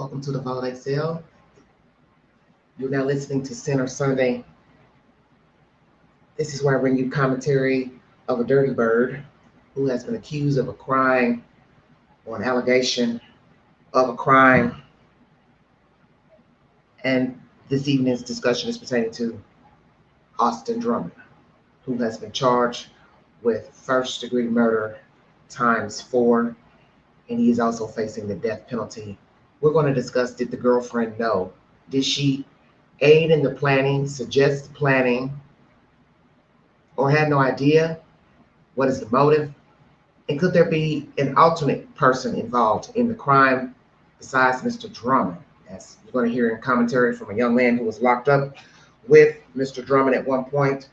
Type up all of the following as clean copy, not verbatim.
Welcome to the Vote Excel. You're now listening to Center Sunday. This is where I bring you commentary of a dirty bird who has been accused of a crime or an allegation of a crime. And this evening's discussion is pertaining to Austin Drummond, who has been charged with first-degree murder ×4, and he is also facing the death penalty. We're going to discuss, did the girlfriend know? Did she aid in the planning, suggest the planning, or had no idea? What is the motive? And could there be an alternate person involved in the crime besides Mr. Drummond? As you're going to hear in commentary from a young man who was locked up with Mr. Drummond at one point.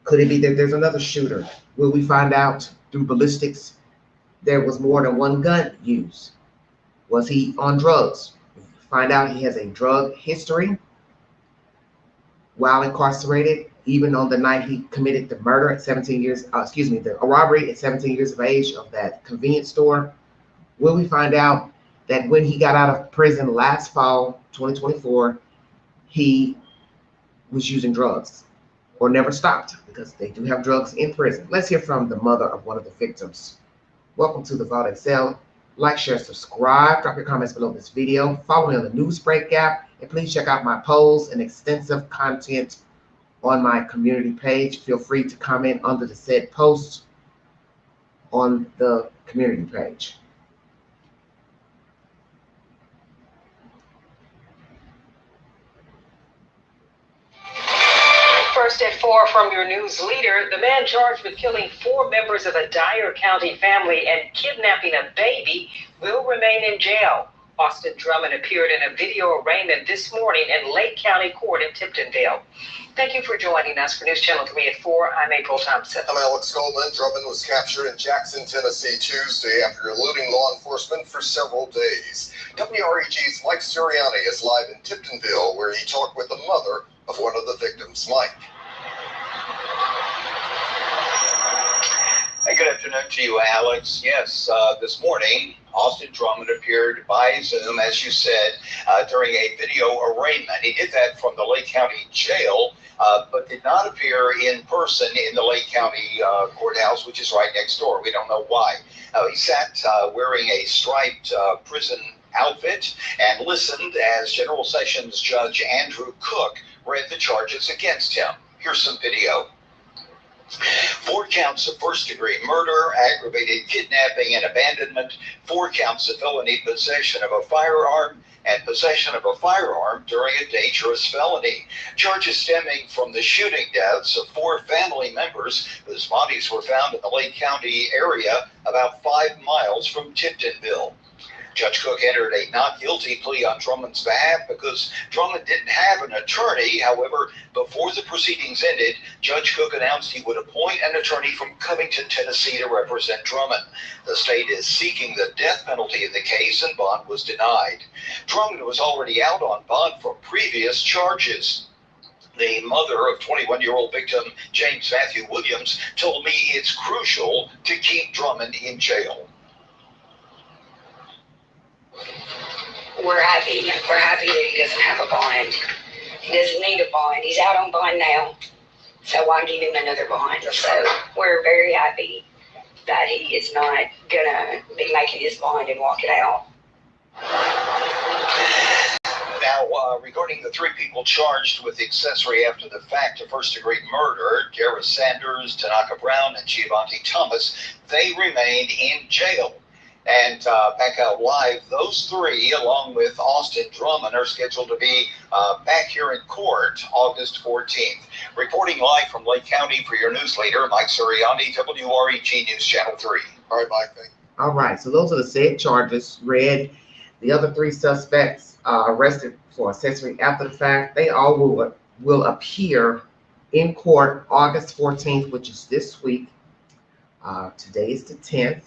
Could it be that there's another shooter? Will we find out through ballistics there was more than one gun used? Was he on drugs? Find out he has a drug history while incarcerated, even on the night he committed the murder at 17 years, the robbery at 17 years of age of that convenience store. Will we find out that when he got out of prison last fall, 2024, he was using drugs or never stopped, because they do have drugs in prison? Let's hear from the mother of one of the victims. Welcome to the Vote Excel. Like, share, subscribe, drop your comments below this video. Follow me on the News Break app, and please check out my polls and extensive content on my community page. Feel free to comment under the said post on the community page. First at 4 from your news leader, the man charged with killing 4 members of a Dyer County family and kidnapping a baby will remain in jail. Austin Drummond appeared in a video arraignment this morning in Lake County Court in Tiptonville. Thank you for joining us for News Channel 3 at 4. I'm April Thompson. I'm Alex Goldman. Drummond was captured in Jackson, Tennessee Tuesday after eluding law enforcement for several days. WREG's Mike Sirianni is live in Tiptonville, where he talked with the mother of one of the victims. Mike. Good afternoon to you, Alex. Yes, this morning, Austin Drummond appeared by Zoom, as you said, during a video arraignment. He did that from the Lake County Jail, but did not appear in person in the Lake County courthouse, which is right next door. We don't know why. He sat wearing a striped prison outfit and listened as General Sessions Judge Andrew Cook read the charges against him. Here's some video. 4 counts of first-degree murder, aggravated kidnapping and abandonment, 4 counts of felony possession of a firearm, and possession of a firearm during a dangerous felony. Charges stemming from the shooting deaths of 4 family members whose bodies were found in the Lake County area about 5 miles from Tiptonville. Judge Cook entered a not guilty plea on Drummond's behalf because Drummond didn't have an attorney. However, before the proceedings ended, Judge Cook announced he would appoint an attorney from Covington, Tennessee to represent Drummond. The state is seeking the death penalty in the case, and bond was denied. Drummond was already out on bond from previous charges. The mother of 21-year-old victim James Matthew Williams told me it's crucial to keep Drummond in jail. We're happy. We're happy that he doesn't have a bond. He doesn't need a bond. He's out on bond now. So why give him another bond? So we're very happy that he is not gonna be making his bond and walk it out. Now, regarding the 3 people charged with accessory after the fact of first-degree murder, Gareth Sanders, Tanaka Brown, and Giovanni Thomas, they remain in jail. And back out live, those 3, along with Austin Drummond, are scheduled to be back here in court August 14th. Reporting live from Lake County for your news leader, Mike Sirianni, WREG News Channel 3. All right, Mike. Thank you. All right, so those are the said charges read. The other 3 suspects arrested for accessory after the fact. They all will appear in court August 14th, which is this week. Today is the 10th.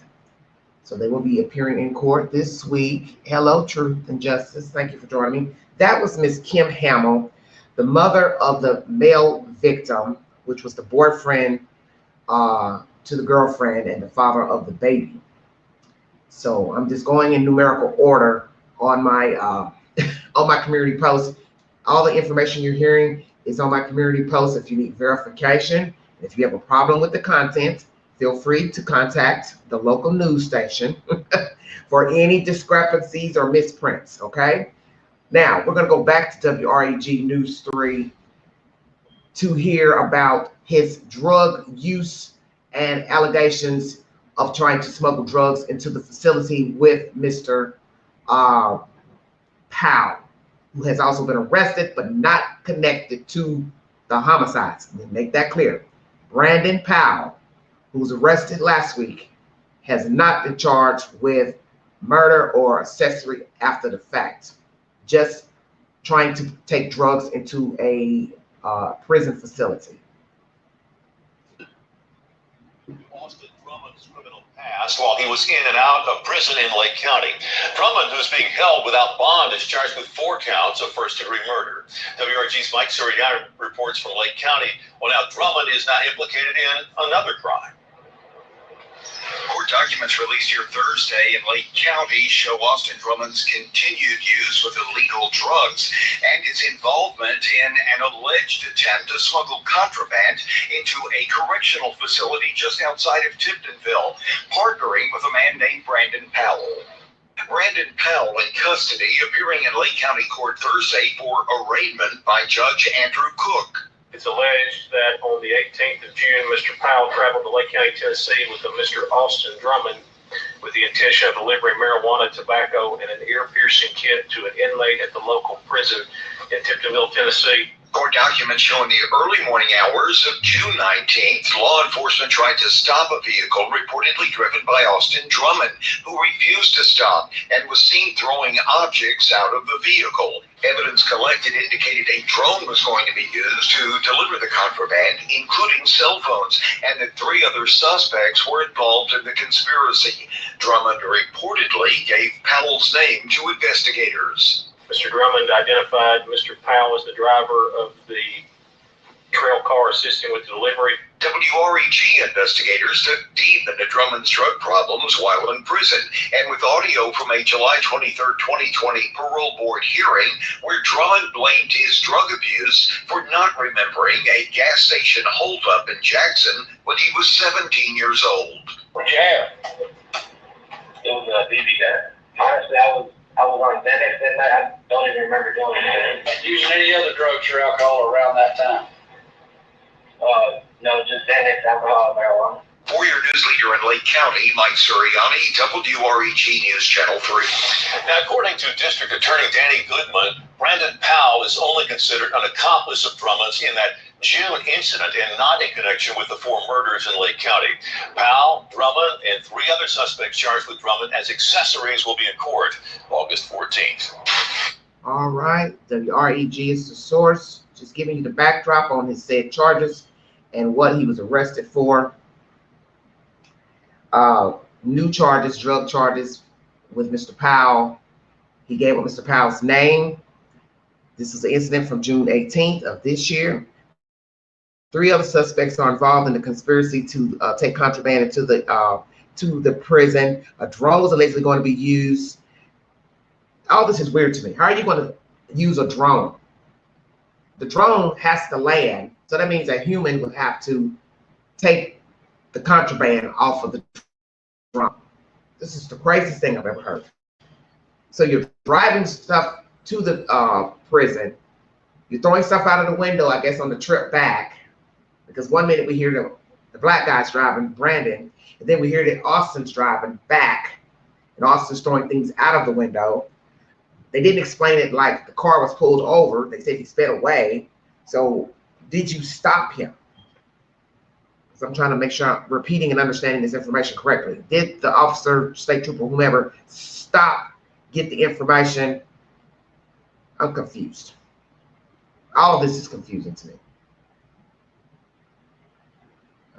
So they will be appearing in court this week. Hello, Truth and Justice. Thank you for joining me. That was Miss Kim Hamill, the mother of the male victim, which was the boyfriend to the girlfriend and the father of the baby. So I'm just going in numerical order on my on my community post. All the information you're hearing is on my community post. If you need verification, if you have a problem with the content, feel free to contact the local news station for any discrepancies or misprints, okay? Now, we're going to go back to WREG News 3 to hear about his drug use and allegations of trying to smuggle drugs into the facility with Mr. Powell, who has also been arrested but not connected to the homicides. Let me make that clear. Brandon Powell, who was arrested last week, has not been charged with murder or accessory after the fact, just trying to take drugs into a prison facility. Austin Drummond's criminal past while he was in and out of prison in Lake County. Drummond, who's being held without bond, is charged with 4 counts of first-degree murder. WRG's Mike Suriani reports from Lake County. Well, now Drummond is now implicated in another crime. Court documents released here Thursday in Lake County show Austin Drummond's continued use of illegal drugs and his involvement in an alleged attempt to smuggle contraband into a correctional facility just outside of Tiptonville, partnering with a man named Brandon Powell. Brandon Powell in custody, appearing in Lake County Court Thursday for arraignment by Judge Andrew Cook. It's alleged that on the 18th of June, Mr. Powell traveled to Lake County, Tennessee with a Mr. Austin Drummond with the intention of delivering marijuana, tobacco, and an ear-piercing kit to an inmate at the local prison in Tiptonville, Tennessee. Court documents show in the early morning hours of June 19th, law enforcement tried to stop a vehicle reportedly driven by Austin Drummond, who refused to stop and was seen throwing objects out of the vehicle. Evidence collected indicated a drone was going to be used to deliver the contraband, including cell phones, and that 3 other suspects were involved in the conspiracy. Drummond reportedly gave Powell's name to investigators. Mr. Drummond identified Mr. Powell as the driver of the trail car assisting with the delivery. WREG investigators took deep into Drummond's drug problems while in prison, and with audio from a July 23, 2020 parole board hearing where Drummond blamed his drug abuse for not remembering a gas station holdup in Jackson when he was 17 years old. Yeah. It was a BB gun. Honestly, I was on Xanax that night. I don't even remember doing it. Using any other drugs or alcohol around that time? No, just Xanax, alcohol, and marijuana. For your news leader in Lake County, Mike Suriani, WREG News Channel 3. Now, according to District Attorney Danny Goodman, Brandon Powell is only considered an accomplice of Drummond's in that June incident and not in connection with the 4 murders in Lake County. Powell, Drummond, and 3 other suspects charged with Drummond as accessories will be in court August 14th. All right, WREG is the source, just giving you the backdrop on his said charges and what he was arrested for. New charges, drug charges with Mr. Powell. He gave up Mr. Powell's name. This is an incident from June 18th of this year. 3 other suspects are involved in the conspiracy to take contraband into the prison. A drone was allegedly going to be used. All this is weird to me. How are you going to use a drone? The drone has to land, so that means a human would have to take the contraband off of the drone. This is the craziest thing I've ever heard. So you're driving stuff to the prison. You're throwing stuff out of the window, I guess, on the trip back. Because one minute we hear the black guy's driving, Brandon, and then we hear that Austin's driving back, and Austin's throwing things out of the window. They didn't explain it like the car was pulled over. They said he sped away. So did you stop him? So I'm trying to make sure I'm repeating and understanding this information correctly. Did the officer, state trooper, whomever, stop, get the information? I'm confused. All of this is confusing to me.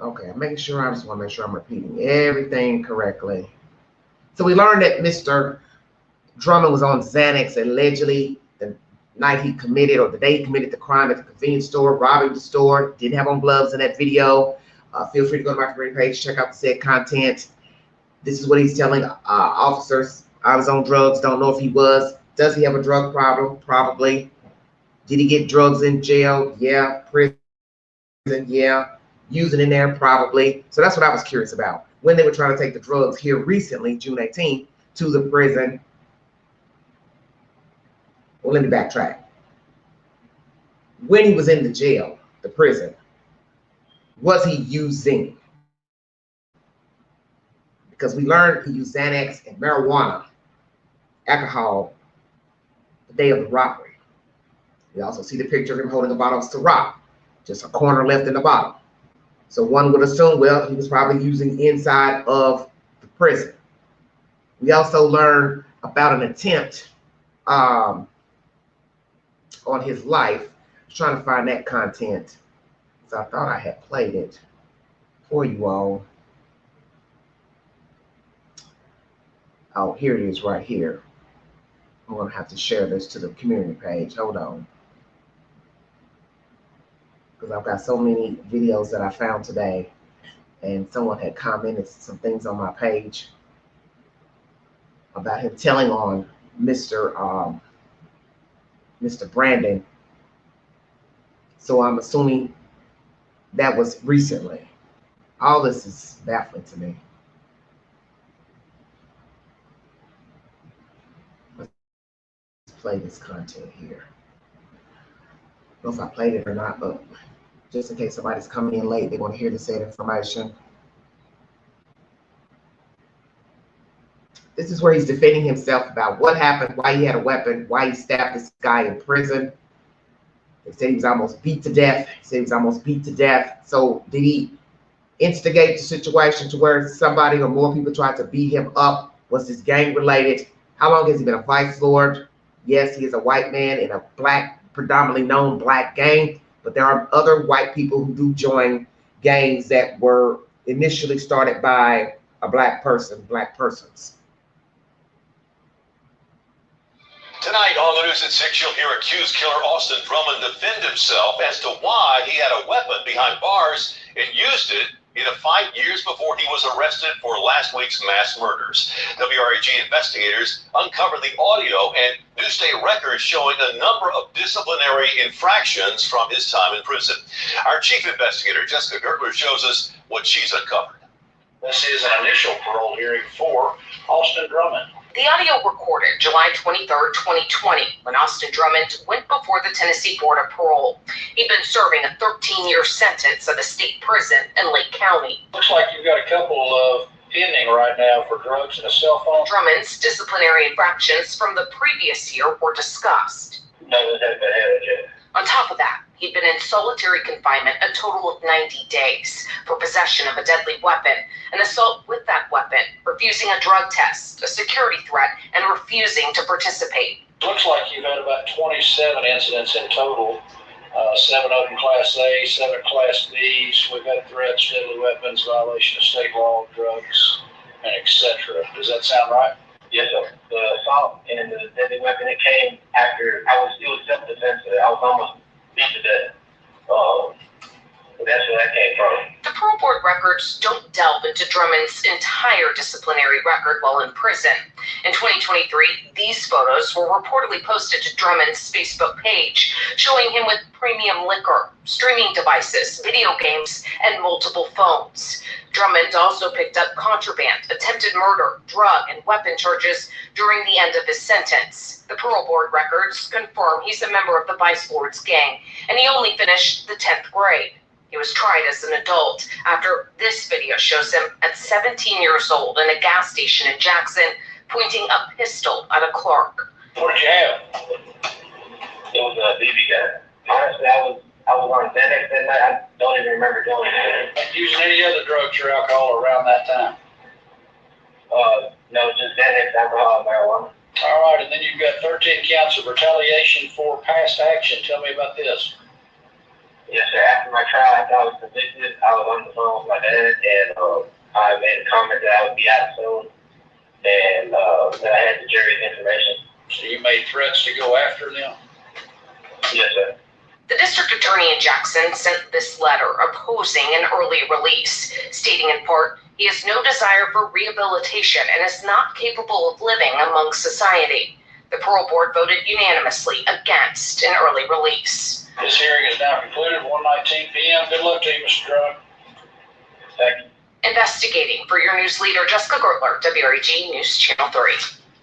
Okay, I'm making sure, I just want to make sure I'm repeating everything correctly. So we learned that Mr. Drummond was on Xanax allegedly the night he committed, or the day he committed the crime at the convenience store, robbing the store. Didn't have on gloves in that video. Feel free to go to my community page, check out the said content. This is what he's telling officers. I was on drugs, don't know if he was. Does he have a drug problem? Probably. Did he get drugs in jail? Yeah. Prison? Yeah. Using in there? Probably. So that's what I was curious about. When they were trying to take the drugs here recently, June 18th, to the prison. Well, let me backtrack. When he was in the jail, the prison, was he using? Because we learned he used Xanax and marijuana, alcohol, the day of the robbery. We also see the picture of him holding a bottle of Ciroc, just a corner left in the bottle. So one would assume, well, he was probably using inside of the prison. We also learned about an attempt on his life. I was trying to find that content, so I thought I had played it for you all. Oh, here it is right here. I'm gonna have to share this to the community page. Hold on. Because I've got so many videos that I found today, and someone had commented some things on my page about him telling on Mr. Brandon. So I'm assuming that was recently. All this is baffling to me. Let's play this content here. I don't know if I played it or not, but just in case somebody's coming in late, they want to hear the said information. This is where he's defending himself about what happened, why he had a weapon, why he stabbed this guy in prison. They said he was almost beat to death. He said he was almost beat to death. So did he instigate the situation to where somebody or more people tried to beat him up? Was this gang related? How long has he been a vice lord? Yes, he is a white man in a black, predominantly known black gang, but there are other white people who do join gangs that were initially started by a black person, black persons. Tonight on the News at 6, you'll hear accused killer Austin Drummond defend himself as to why he had a weapon behind bars and used it in a fight years before he was arrested for last week's mass murders. WRAG investigators uncovered the audio and newsday records showing a number of disciplinary infractions from his time in prison. Our chief investigator, Jessica Gertler, shows us what she's uncovered. This is an initial parole hearing for Austin Drummond. The audio recorded July 23rd, 2020, when Austin Drummond went before the Tennessee Board of Parole. He'd been serving a 13-year sentence at a state prison in Lake County. Looks like you've got a couple of pending right now for drugs and a cell phone. Drummond's disciplinary infractions from the previous year were discussed. Nothing has been added yet. On top of that, he'd been in solitary confinement a total of 90 days for possession of a deadly weapon, an assault with that weapon, refusing a drug test, a security threat, and refusing to participate. Looks like you've had about 27 incidents in total. 7 of them Class A, 7 Class Bs. We've had threats, deadly weapons, violation of state law, drugs, and etc. Does that sound right? Yes, sir. The assault and the deadly weapon, it came after it was self-defense. I was almost beat to death. That's where that came from. The parole board records don't delve into Drummond's entire disciplinary record while in prison. In 2023, these photos were reportedly posted to Drummond's Facebook page, showing him with premium liquor, streaming devices, video games, and multiple phones. Drummond also picked up contraband, attempted murder, drug, and weapon charges during the end of his sentence. The parole board records confirm he's a member of the Vice Lords gang, and he only finished the 10th grade. He was tried as an adult after this video shows him at 17 years old in a gas station in Jackson, pointing a pistol at a clerk. What did you have? It was a BB gun. Honestly, I was on Xanax that night. I don't even remember doing it. Using any other drugs or alcohol around that time? No, just Xanax, alcohol, and marijuana. All right, and then you've got 13 counts of retaliation for past action. Tell me about this. Yes, sir. After my trial, after I was convicted, I was on the phone with my dad, and I made a comment that I would be out soon, and that I had the jury's information. So you made threats to go after them? Yes, sir. The district attorney in Jackson sent this letter opposing an early release, stating in part, he has no desire for rehabilitation and is not capable of living among society. The parole board voted unanimously against an early release. This hearing is now concluded, 1:19 p.m. Good luck to you, Mr. Drummond. Thank you. Investigating for your news leader, Jessica Gertler, WREG News Channel 3.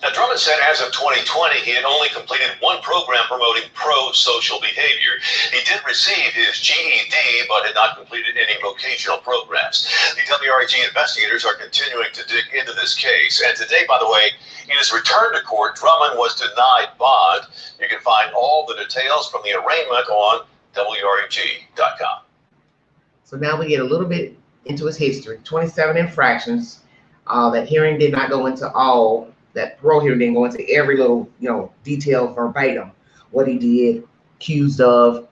Now, Drummond said as of 2020, he had only completed one program promoting pro-social behavior. He did receive his GED, but had not completed any vocational programs. The WREG investigators are continuing to dig into this case. And today, by the way, in his return to court, Drummond was denied bond. You can find all the details from the arraignment on WREG.com. So now we get a little bit into his history. 27 infractions. That hearing did not go into all. That parole hearing didn't go into every little, detail verbatim. What he did, accused of,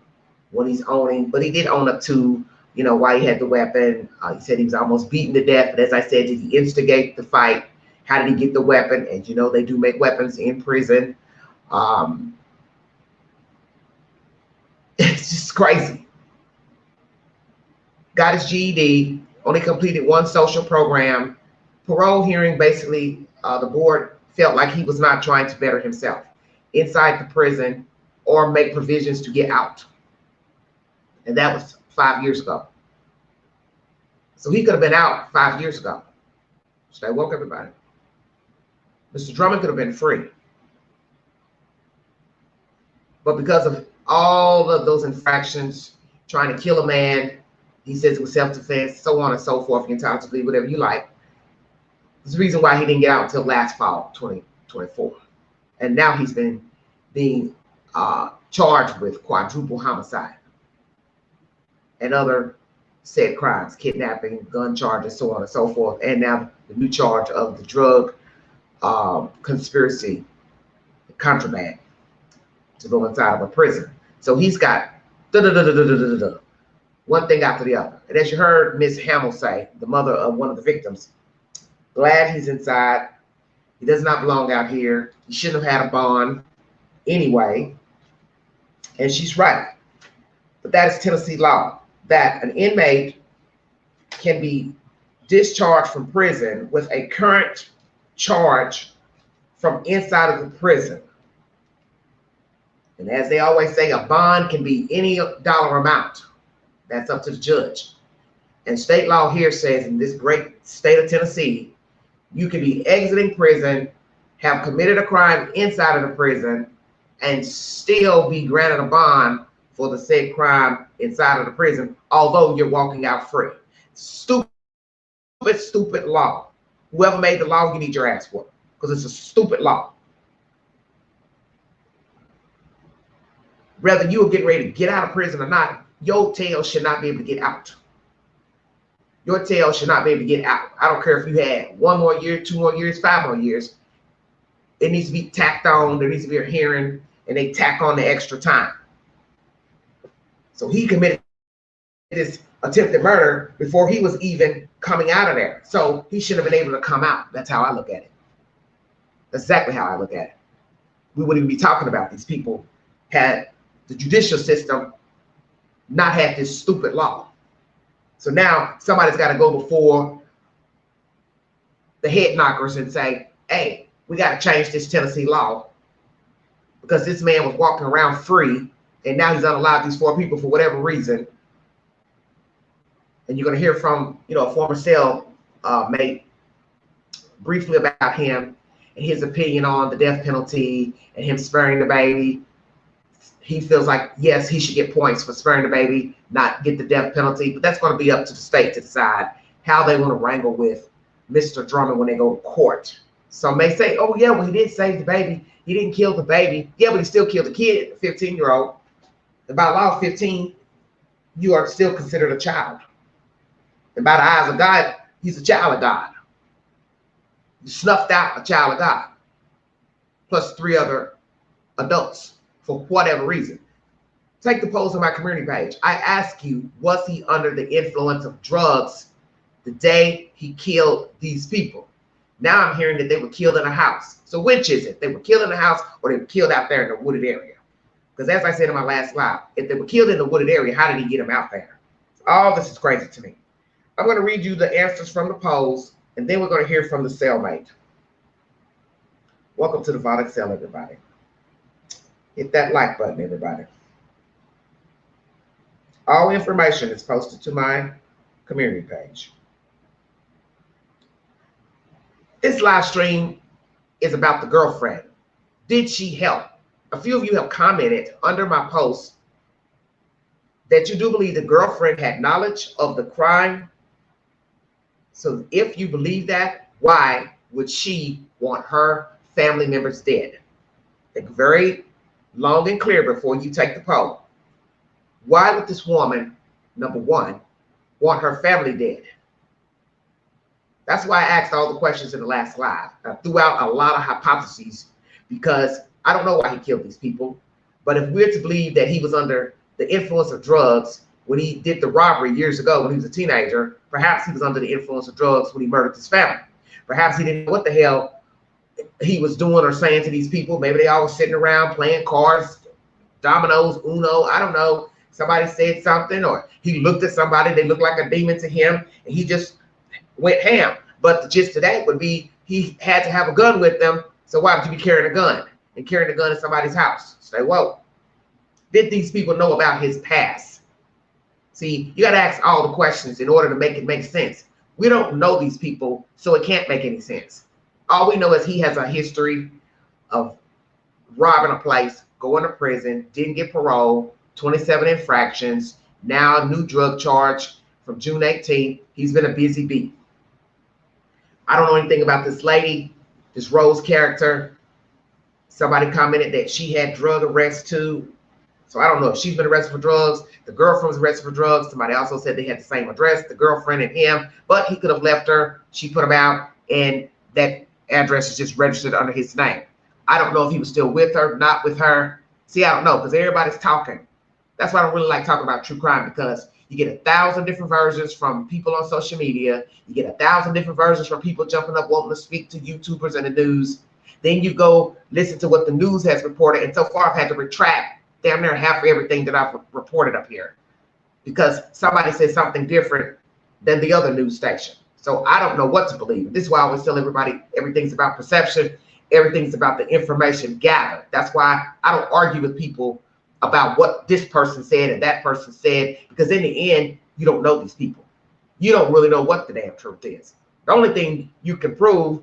what he's owning. But he did own up to, why he had the weapon. He said he was almost beaten to death. But as I said, did he instigate the fight? How did he get the weapon? And they do make weapons in prison. It's just crazy. Got his GED, only completed one social program. Parole hearing, basically, the board felt like he was not trying to better himself inside the prison or make provisions to get out. And that was 5 years ago. So he could have been out 5 years ago. Stay woke, everybody. Mr. Drummond could have been free. But because of all of those infractions, trying to kill a man, he says it was self-defense, so on and so forth. You're entitled to believe whatever you like. There's a reason why he didn't get out until last fall, 2024. And now he's been being charged with quadruple homicide and other said crimes, kidnapping, gun charges, so on and so forth. And now the new charge of the drug conspiracy, contraband to go inside of a prison. So he's got one thing after the other. And as you heard Ms. Hamill say, the mother of one of the victims, glad he's inside. He does not belong out here. He shouldn't have had a bond anyway. And she's right. But that is Tennessee law, that an inmate can be discharged from prison with a current charge from inside of the prison. And as they always say, a bond can be any dollar amount. That's up to the judge. And state law here says, in this great state of Tennessee, you can be exiting prison, have committed a crime inside of the prison, and still be granted a bond for the said crime inside of the prison, although you're walking out free. Stupid law. Whoever made the law, you need your ass for it, because it's a stupid law. Whether you are getting ready to get out of prison or not, your tail should not be able to get out. Your tail should not be able to get out. I don't care if you had 1 more year, 2 more years, 5 more years. It needs to be tacked on. There needs to be a hearing, and they tack on the extra time. So he committed this attempted murder before he was even coming out of there. So he shouldn't have been able to come out. That's how I look at it. That's exactly how I look at it. We wouldn't even be talking about these people had the judicial system not had this stupid law. So now somebody's got to go before the head knockers and say, hey, we got to change this Tennessee law because this man was walking around free and now he's unalived these 4 people for whatever reason. And you're going to hear from, a former cell mate briefly about him and his opinion on the death penalty and him sparing the baby. He feels like, yes, he should get points for sparing the baby, not get the death penalty. But that's going to be up to the state to decide how they want to wrangle with Mr. Drummond when they go to court. Some may say, oh, yeah, well, he did save the baby. He didn't kill the baby. Yeah, but he still killed the kid, a 15-year-old. And by law, 15, you are still considered a child. And by the eyes of God, he's a child of God. You snuffed out a child of God, plus 3 other adults. For whatever reason. Take the polls on my community page. I ask you, was he under the influence of drugs the day he killed these people? Now I'm hearing that they were killed in a house. So which is it? They were killed in a house or they were killed out there in the wooded area? Because as I said in my last slide, if they were killed in the wooded area, how did he get them out there? All this is crazy to me. I'm going to read you the answers from the polls, and then we're going to hear from the cellmate. Welcome to the Vodic Cell, everybody. Hit that like button, everybody. All information is posted to my community page. This live stream is about the girlfriend. Did she help? A few of you have commented under my post that you do believe the girlfriend had knowledge of the crime. So if you believe that, why would she want her family members dead? Think very long and clear before you take the poll. Why would this woman, number one, want her family dead? That's why I asked all the questions in the last live. I threw out a lot of hypotheses because I don't know why he killed these people. But if we're to believe that he was under the influence of drugs when he did the robbery years ago when he was a teenager, perhaps he was under the influence of drugs when he murdered his family. Perhaps he didn't know what the hell he was doing or saying to these people. Maybe they all were sitting around playing cards, dominoes, Uno, I don't know. Somebody said something, or he looked at somebody, they looked like a demon to him, and he just went ham. But the gist of that would be he had to have a gun with them. So why would you be carrying a gun and carrying a gun in somebody's house? Say, whoa. Did these people know about his past? See, you got to ask all the questions in order to make it make sense. We don't know these people, so it can't make any sense. All we know is he has a history of robbing a place, going to prison, didn't get parole, 27 infractions, now a new drug charge from June 18th. He's been a busy bee. I don't know anything about this lady, this Rose character. Somebody commented that she had drug arrests too. So I don't know if she's been arrested for drugs. The girlfriend was arrested for drugs. Somebody also said they had the same address, the girlfriend and him, but he could have left her. She put him out, and that address is just registered under his name. I don't know if he was still with her, not with her. See, I don't know, because everybody's talking. That's why I don't really like talking about true crime, because you get 1,000 different versions from people on social media. You get 1,000 different versions from people jumping up wanting to speak to YouTubers and the news. Then you go listen to what the news has reported, and so far I've had to retract damn near half of everything that I've reported up here because somebody said something different than the other news station. So I don't know what to believe. This is why I always tell everybody everything's about perception. Everything's about the information gathered. That's why I don't argue with people about what this person said and that person said, because in the end, you don't know these people. You don't really know what the damn truth is. The only thing you can prove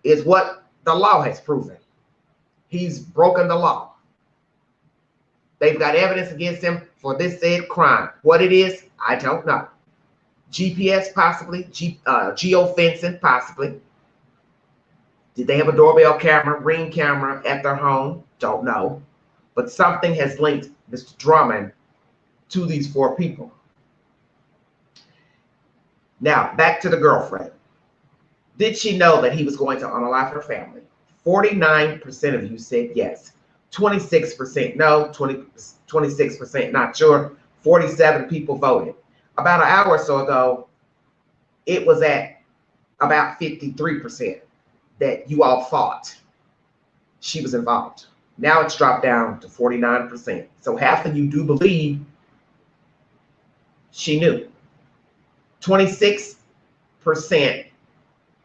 is what the law has proven. He's broken the law. They've got evidence against him for this said crime. What it is, I don't know. GPS possibly, geofencing possibly. Did they have a doorbell camera, ring camera at their home? Don't know. But something has linked Mr. Drummond to these 4 people. Now, back to the girlfriend. Did she know that he was going to unalive her family? 49% of you said yes. 26% no, 26% not sure, 47 people voted. About an hour or so ago, it was at about 53% that you all thought she was involved. Now it's dropped down to 49%. So half of you do believe she knew. 26%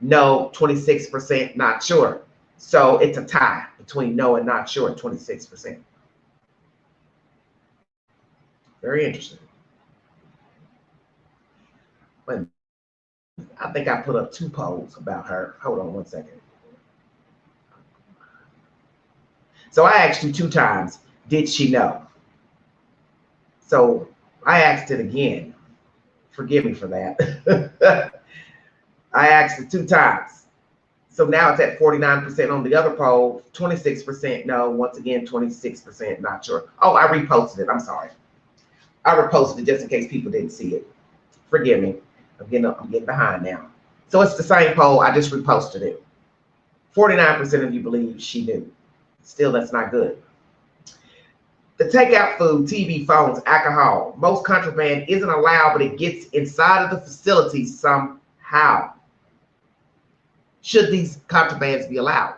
no, 26% not sure. So it's a tie between no and not sure at 26%. Very interesting. Wait, I think I put up 2 polls about her. Hold on one second. So I asked you 2 times, did she know? So I asked it again. Forgive me for that. I asked it 2 times. So now it's at 49% on the other poll, 26% no, once again, 26% not sure. Oh, I reposted it, I'm sorry. I reposted it just in case people didn't see it. Forgive me, I'm getting behind now. So it's the same poll, I just reposted it. 49% of you believe she knew. Still, that's not good. The takeout food, TV, phones, alcohol, most contraband isn't allowed, but it gets inside of the facility somehow. Should these contrabands be allowed?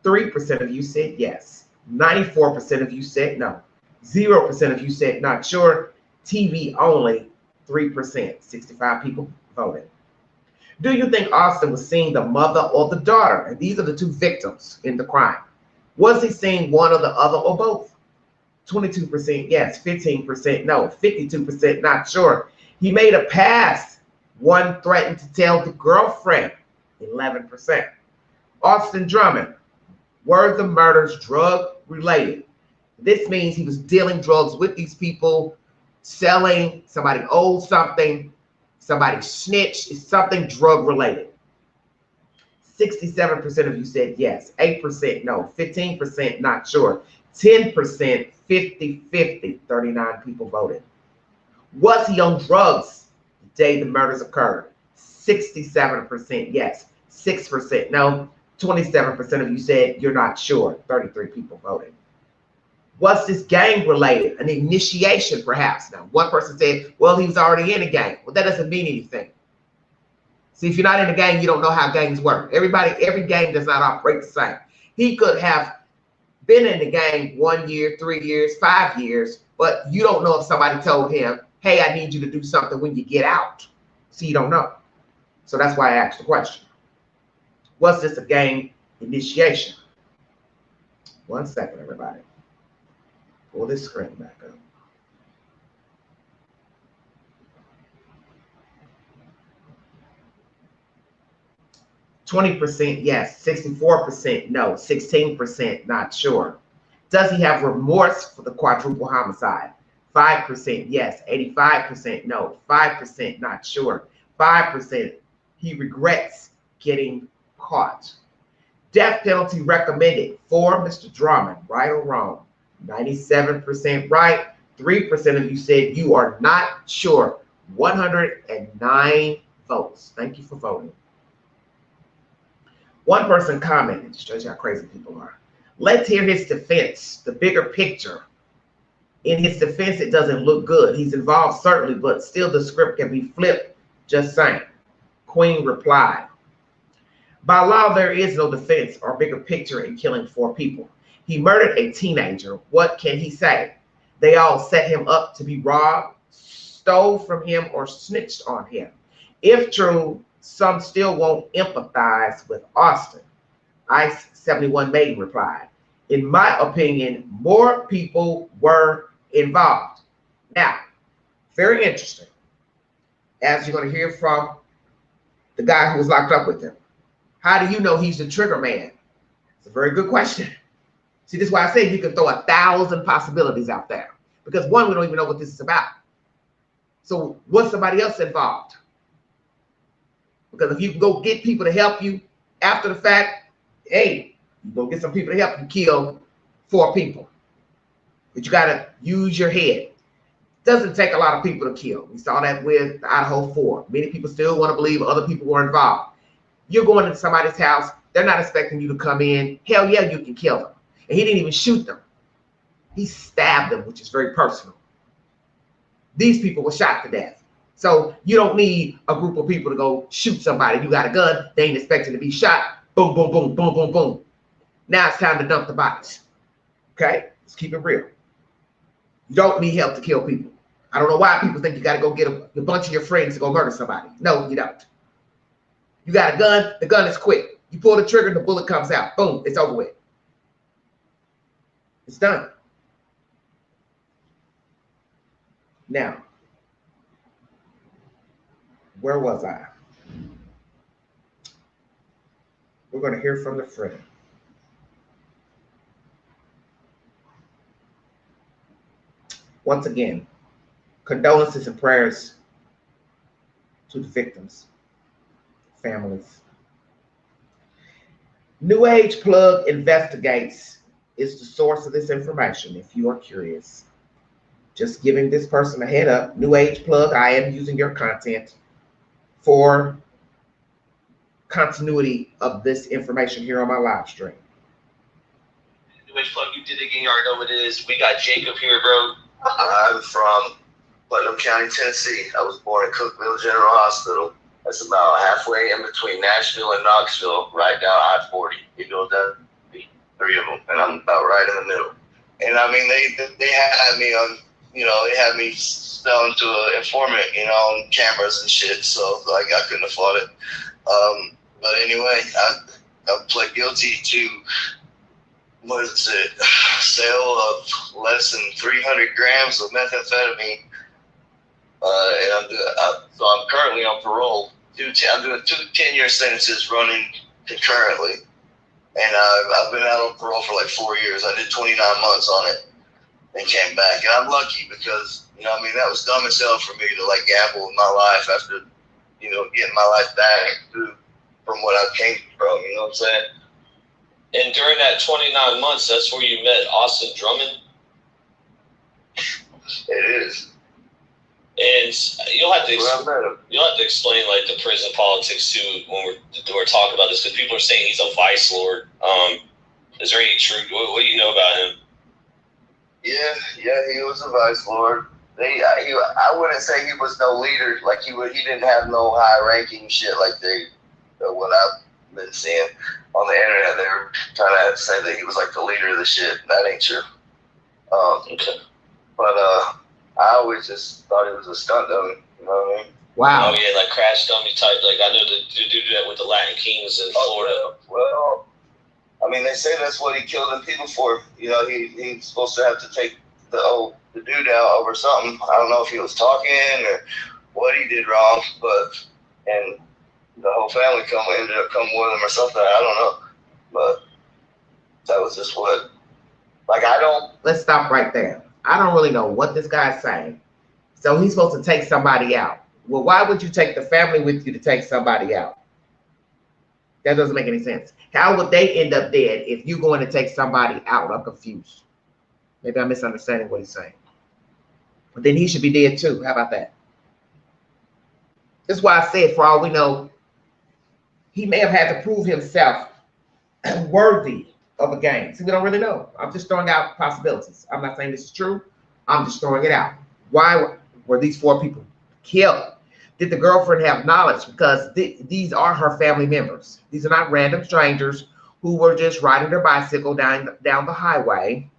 3% of you said yes. 94% of you said no. 0% of you said not sure. TV only, 3%. 65 people voted. Do you think Austin was seeing the mother or the daughter? And these are the 2 victims in the crime. Was he seeing one or the other or both? 22% yes, 15% no, 52% not sure. He made a pass. One threatened to tell the girlfriend, 11%. Austin Drummond, were the murders drug related? This means he was dealing drugs with these people, selling, somebody owed something, somebody snitched, it's something drug related. 67% of you said yes, 8% no, 15% not sure, 10% 50-50, 39 people voted. Was he on drugs the day the murders occurred? 67% yes, 6% no, 27% of you said you're not sure, 33 people voted. Was this gang related? An initiation perhaps? Now, one person said, well, he was already in a gang. Well, that doesn't mean anything. See, if you're not in a gang, you don't know how gangs work. Every gang does not operate the same. He could have been in the gang 1 year, 3 years, 5 years, but you don't know if somebody told him, hey, I need you to do something when you get out. So you don't know. So that's why I asked the question. Was this a gang initiation? 1 second, everybody. Pull this screen back up. %20 yes, 64% no, 16% not sure. Does he have remorse for the quadruple homicide? 5% yes, 85% no, 5% not sure, 5% he regrets getting caught. Death penalty recommended for Mr. Drummond, right or wrong? 97% right, 3% of you said you are not sure. 109 votes. Thank you for voting. One person commented, to show you how crazy people are. Let's hear his defense, the bigger picture. In his defense, it doesn't look good. He's involved, certainly, but still the script can be flipped, just saying. Queen replied, by law, there is no defense or bigger picture in killing 4 people. He murdered a teenager. What can he say? They all set him up to be robbed, stole from him, or snitched on him. If true, some still won't empathize with Austin. Ice 71 Maiden replied, in my opinion, more people were involved. Now, very interesting, as you're going to hear from the guy who was locked up with him. How do you know he's the trigger man? It's a very good question. See, this is why I say you can throw 1,000 possibilities out there. Because one, we don't even know what this is about. So was somebody else involved? Because if you can go get people to help you after the fact, hey, you go get some people to help you kill 4 people. But you got to use your head. Doesn't take a lot of people to kill. We saw that with the Idaho 4. Many people still want to believe other people were involved. You're going to somebody's house. They're not expecting you to come in. Hell yeah, you can kill them. And he didn't even shoot them. He stabbed them, which is very personal. These people were shot to death. So you don't need a group of people to go shoot somebody. You got a gun. They ain't expected to be shot. Boom, boom, boom, boom, boom, boom. Now it's time to dump the bodies. Okay? Let's keep it real. You don't need help to kill people. I don't know why people think you got to go get a bunch of your friends to go murder somebody. No, you don't. You got a gun. The gun is quick. You pull the trigger, the bullet comes out. Boom, it's over with. It's done. Now, where was I? We're going to hear from the friend. Once again, condolences and prayers to the victims, families. New Age Plug Investigates is the source of this information, if you are curious. Just giving this person a head up. New Age Plug, I am using your content for continuity of this information here on my live stream. New Age Plug, you did it again. You already know what it is. We got Jacob here, bro. I'm from Putnam County, Tennessee. I was born in Cookville General Hospital. That's about halfway in between Nashville and Knoxville, right down I-40. You know that? 3 of them, and I'm about right in the middle. And I mean, they had me on, they had me selling to an informant, on cameras and shit. So like I couldn't afford it. But anyway, I pled guilty to what is it? Sale of less than 300 grams of methamphetamine. So I'm currently on parole. I'm doing 2 10-year sentences running concurrently. And I've been out on parole for like 4 years. I did 29 months on it and came back. And I'm lucky because, you know, I mean, that was dumb as hell for me to like gamble with my life after, you know, getting my life back from what I came from, you know what I'm saying? And during that 29 months, that's where you met Austin Drummond? It is. And you'll have to explain like the prison politics too when we're talking about this, because people are saying he's a vice lord. Is there any truth? What do you know about him? Yeah, he was a vice lord. I wouldn't say he was no leader. Like he didn't have no high ranking shit like what I've been seeing on the internet. They were trying to say that he was like the leader of the shit. That ain't true. Okay. But I always just thought he was a stunt dummy. You know what I mean? Wow. Oh yeah, like crash dummy type. Like I know they do that with the Latin Kings in Florida. Well, I mean, they say that's what he killed them people for. You know, he's supposed to have to take the dude out over something. I don't know if he was talking or what he did wrong, and the whole family ended up coming with him or something. I don't know, but that was just what. Like Let's stop right there. I don't really know what this guy's saying. So he's supposed to take somebody out. Well, why would you take the family with you to take somebody out? That doesn't make any sense. How would they end up dead if you're going to take somebody out? I'm confused. Maybe I'm misunderstanding what he's saying. But then he should be dead too. How about that? That's why I said, for all we know, he may have had to prove himself worthy of a game. See, we don't really know. I'm just throwing out possibilities. I'm not saying this is true. I'm just throwing it out. Why were these 4 people killed? Did the girlfriend have knowledge? Because these are her family members. These are not random strangers who were just riding their bicycle down the highway,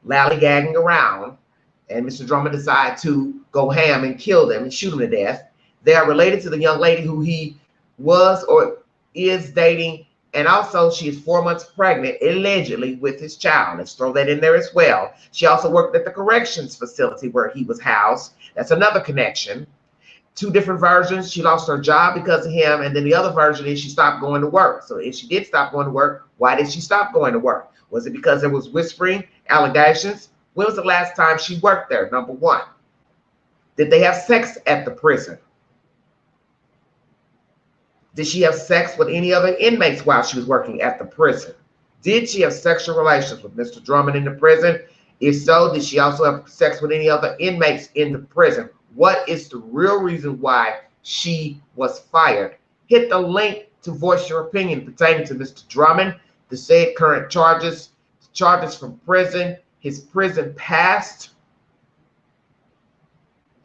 lollygagging around, and Mr. Drummond decided to go ham and kill them and shoot them to death. They are related to the young lady who he was or is dating. And also, she is 4 months pregnant, allegedly, with his child. Let's throw that in there as well. She also worked at the corrections facility where he was housed. That's another connection. 2 different versions. She lost her job because of him. And then the other version is she stopped going to work. So if she did stop going to work, why did she stop going to work? Was it because there was whispering, allegations? When was the last time she worked there? Number 1. Did they have sex at the prison? Did she have sex with any other inmates while she was working at the prison? Did she have sexual relations with Mr. Drummond in the prison? If so, did she also have sex with any other inmates in the prison? What is the real reason why she was fired? Hit the link to voice your opinion pertaining to Mr. Drummond, the said current charges from prison, his prison past,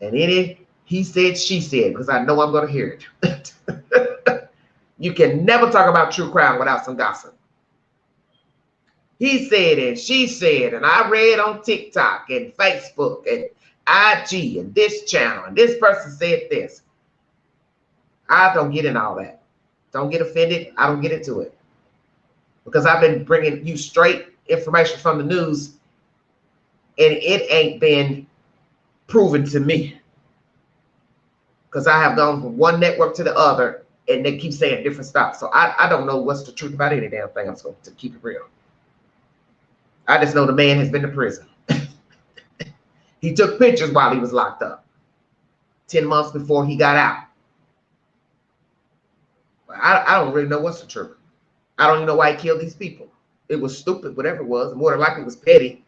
and any he said, she said, because I know I'm going to hear it. You can never talk about true crime without some gossip. He said and she said, and I read on TikTok and Facebook and IG and this channel, and this person said this. I don't get in all that. Don't get offended. I don't get into it. Because I've been bringing you straight information from the news, and it ain't been proven to me. Because I have gone from one network to the other, and they keep saying different stuff. So I don't know what's the truth about any damn thing. I'm supposed to keep it real. I just know the man has been to prison. He took pictures while he was locked up 10 months before he got out. I don't really know what's the truth. I don't even know why he killed these people. It was stupid, whatever it was. More than likely it was petty.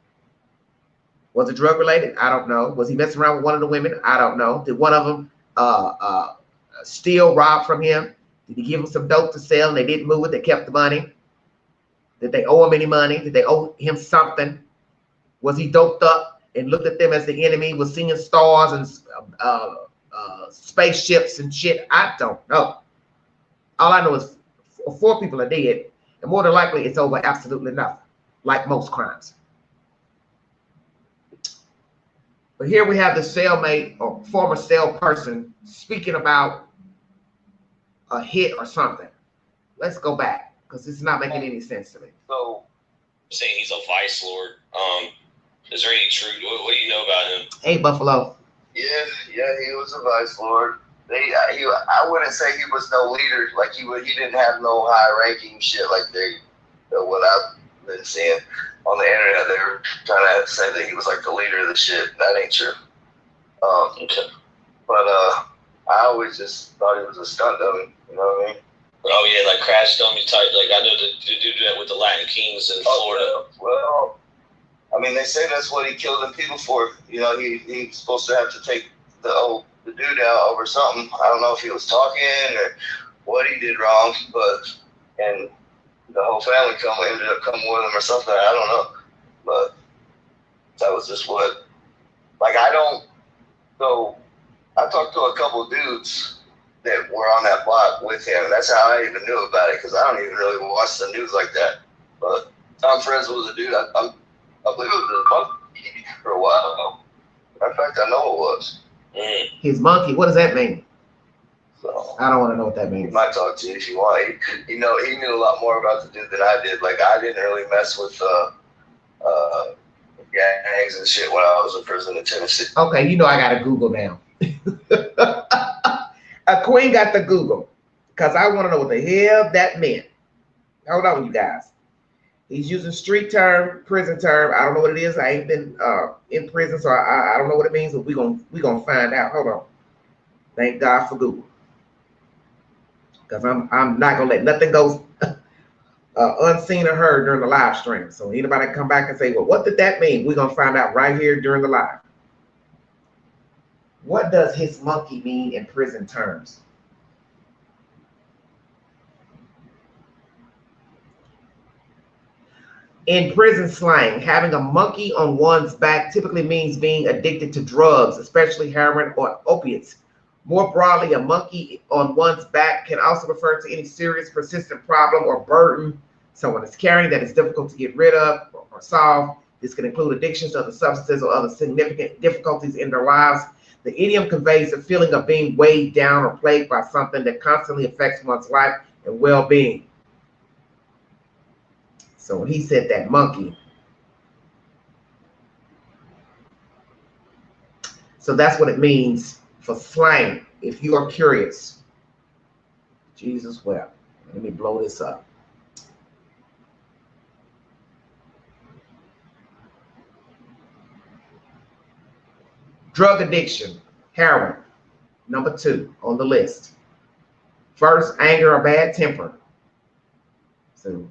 Was it drug related? I don't know. Was he messing around with one of the women? I don't know. Did one of them steal, rob from him? Did he give them some dope to sell and they didn't move it? They kept the money? Did they owe him any money? Did they owe him something? Was he doped up and looked at them as the enemy? Was seeing stars and spaceships and shit? I don't know. All I know is 4 people are dead, and more than likely it's over absolutely nothing, like most crimes. But here we have the cellmate or former cell person speaking about a hit or something. Let's go back, because this is not making any sense to me. So saying he's a vice lord. Is there any truth? What do you know about him? Hey, Buffalo. Yeah, he was a vice lord. I wouldn't say he was no leader. Like he didn't have no high ranking shit like what I've been seeing on the internet. They were trying to say that he was like the leader of the shit. That ain't true. Okay. But I always just thought he was a stunt dummy. You know what I mean? Oh yeah, like crash dummy type. Like I know to do that with the Latin Kings in Florida. Well, I mean, they say that's what he killed them people for. You know, he's supposed to have to take the dude out over something. I don't know if he was talking or what he did wrong, and the whole family ended up coming with him or something. I don't know, but that was just what. Like I talked to a couple dudes that were on that block with him. That's how I even knew about it, because I don't even really watch the news like that. But I'm friends with a dude. I believe it was his monkey for a while. In fact, I know it was. His monkey. What does that mean? So I don't want to know what that means. He might talk to you if you want. He knew a lot more about the dude than I did. Like I didn't really mess with gangs and shit when I was in prison in Tennessee. Okay, you know I got to Google now. A queen got to Google because I want to know what the hell that meant. Hold on, you guys. He's using street term, prison term. I don't know what it is. I ain't been in prison, so I don't know what it means. But we gonna find out. Hold on. Thank God for Google, because I'm not gonna let nothing go unseen or heard during the live stream. So anybody come back and say, well, what did that mean? We're gonna find out right here during the live. What does his monkey mean in prison terms? In prison slang, having a monkey on one's back typically means being addicted to drugs, especially heroin or opiates. More broadly, a monkey on one's back can also refer to any serious, persistent problem or burden someone is carrying that is difficult to get rid of or solve. This can include addictions to other substances or other significant difficulties in their lives. The idiom conveys a feeling of being weighed down or plagued by something that constantly affects one's life and well-being. So when he said that monkey, so that's what it means for slang, if you are curious. Jesus wept. Let me blow this up. Drug addiction, heroin, number 2 on the list. First, anger or bad temper. So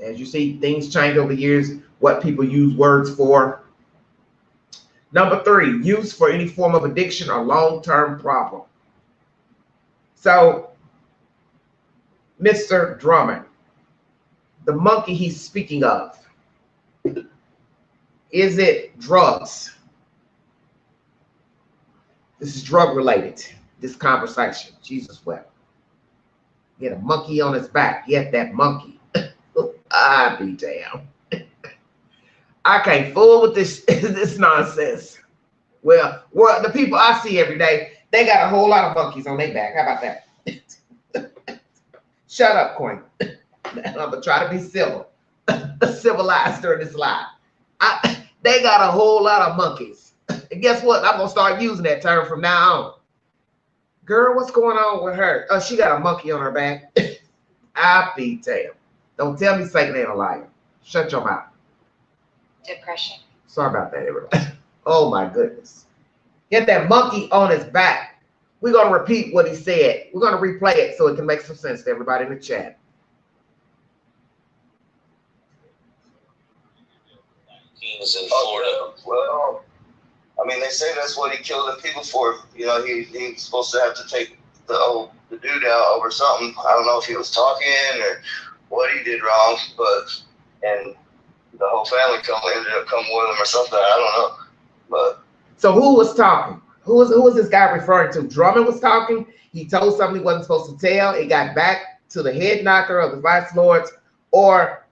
as you see, things change over the years, what people use words for. Number 3, use for any form of addiction or long-term problem. So, Mr. Drummond, the monkey he's speaking of, is it drugs? This is drug related, this conversation. Jesus wept. He had a monkey on his back. Yet that monkey. I be damn. I can't fool with this this nonsense. Well, the people I see every day, they got a whole lot of monkeys on their back. How about that? Shut up, Queen. I'm gonna try to be civil, civilized during this live. They got a whole lot of monkeys. And guess what? I'm gonna start using that term from now on. Girl, what's going on with her? Oh, she got a monkey on her back. I be damn. Don't tell me Satan ain't a liar. Shut your mouth. Depression. Sorry about that, everybody. Oh my goodness. Get that monkey on his back. We're going to repeat what he said. We're going to replay it so it can make some sense to everybody in the chat. Kings in Florida. Well, I mean, they say that's what he killed them people for. You know, he's supposed to have to take the dude out over something. I don't know if he was talking or what he did wrong, and the whole family ended up coming with him or something. I don't know. But so who was talking? Who was this guy referring to? Drummond was talking. He told something he wasn't supposed to tell. It got back to the head knocker of the vice lords, or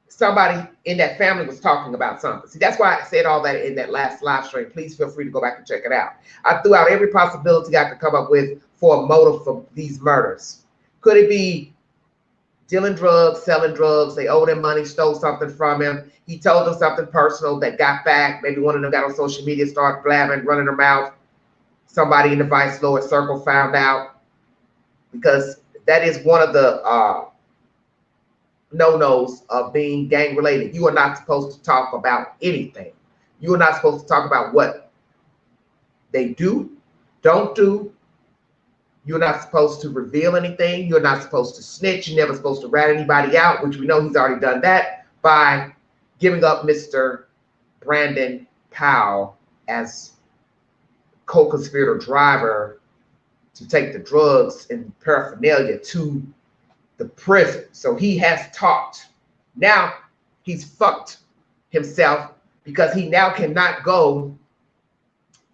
somebody in that family was talking about something. See, that's why I said all that in that last live stream. Please feel free to go back and check it out. I threw out every possibility I could come up with for a motive for these murders. Could it be dealing drugs, selling drugs. They owed him money, stole something from him. He told them something personal that got back. Maybe one of them got on social media, started blabbing, running their mouth. Somebody in the Vice Lord circle found out, because that is one of the no-nos of being gang related. You are not supposed to talk about anything. You are not supposed to talk about what they do, don't do. You're not supposed to reveal anything. You're not supposed to snitch. You're never supposed to rat anybody out, which we know he's already done that by giving up Mr. Brandon Powell as co-conspirator driver to take the drugs and paraphernalia to the prison. So he has talked. Now he's fucked himself, because he now cannot go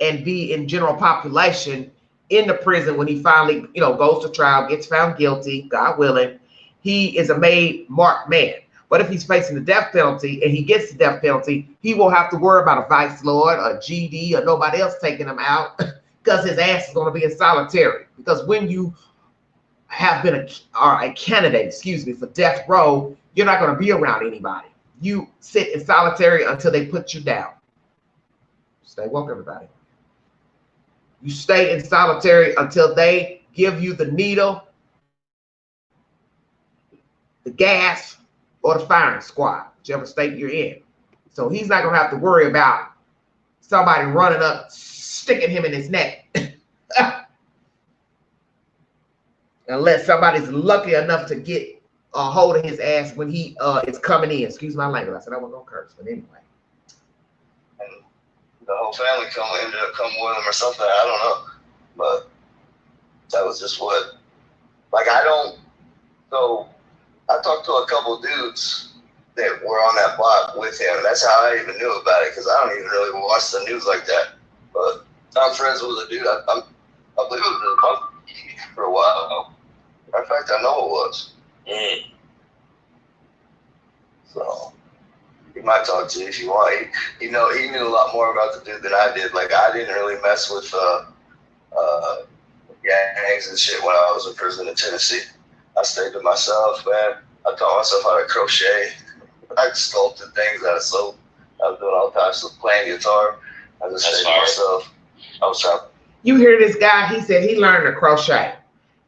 and be in general population in the prison when he finally, goes to trial, gets found guilty, God willing. He is a made marked man. But if he's facing the death penalty and he gets the death penalty, he won't have to worry about a vice lord, a GD, or nobody else taking him out, because his ass is going to be in solitary. Because when you have been a candidate, for death row, you're not going to be around anybody. You sit in solitary until they put you down. Stay woke, everybody. You stay in solitary until they give you the needle, the gas, or the firing squad, whichever state you're in. So he's not going to have to worry about somebody running up, sticking him in his neck. Unless somebody's lucky enough to get a hold of his ass when he is coming in. Excuse my language. I said I wasn't going to curse, but anyway. And the whole family ended up coming with him or something. I don't know. But that was just what, so I talked to a couple dudes that were on that block with him. That's how I even knew about it, because I don't even really watch the news like that. But I'm friends with a dude. I believe it was a month for a while. In fact, I know it was. So he might talk to you if you want. He knew a lot more about the dude than I did. Like, I didn't really mess with gangs and shit when I was in prison in Tennessee. I stayed to myself, man. I taught myself how to crochet. I sculpted things out of soap. I was doing all types of playing guitar. I just stayed to myself. I was trying. You hear this guy? He said he learned to crochet.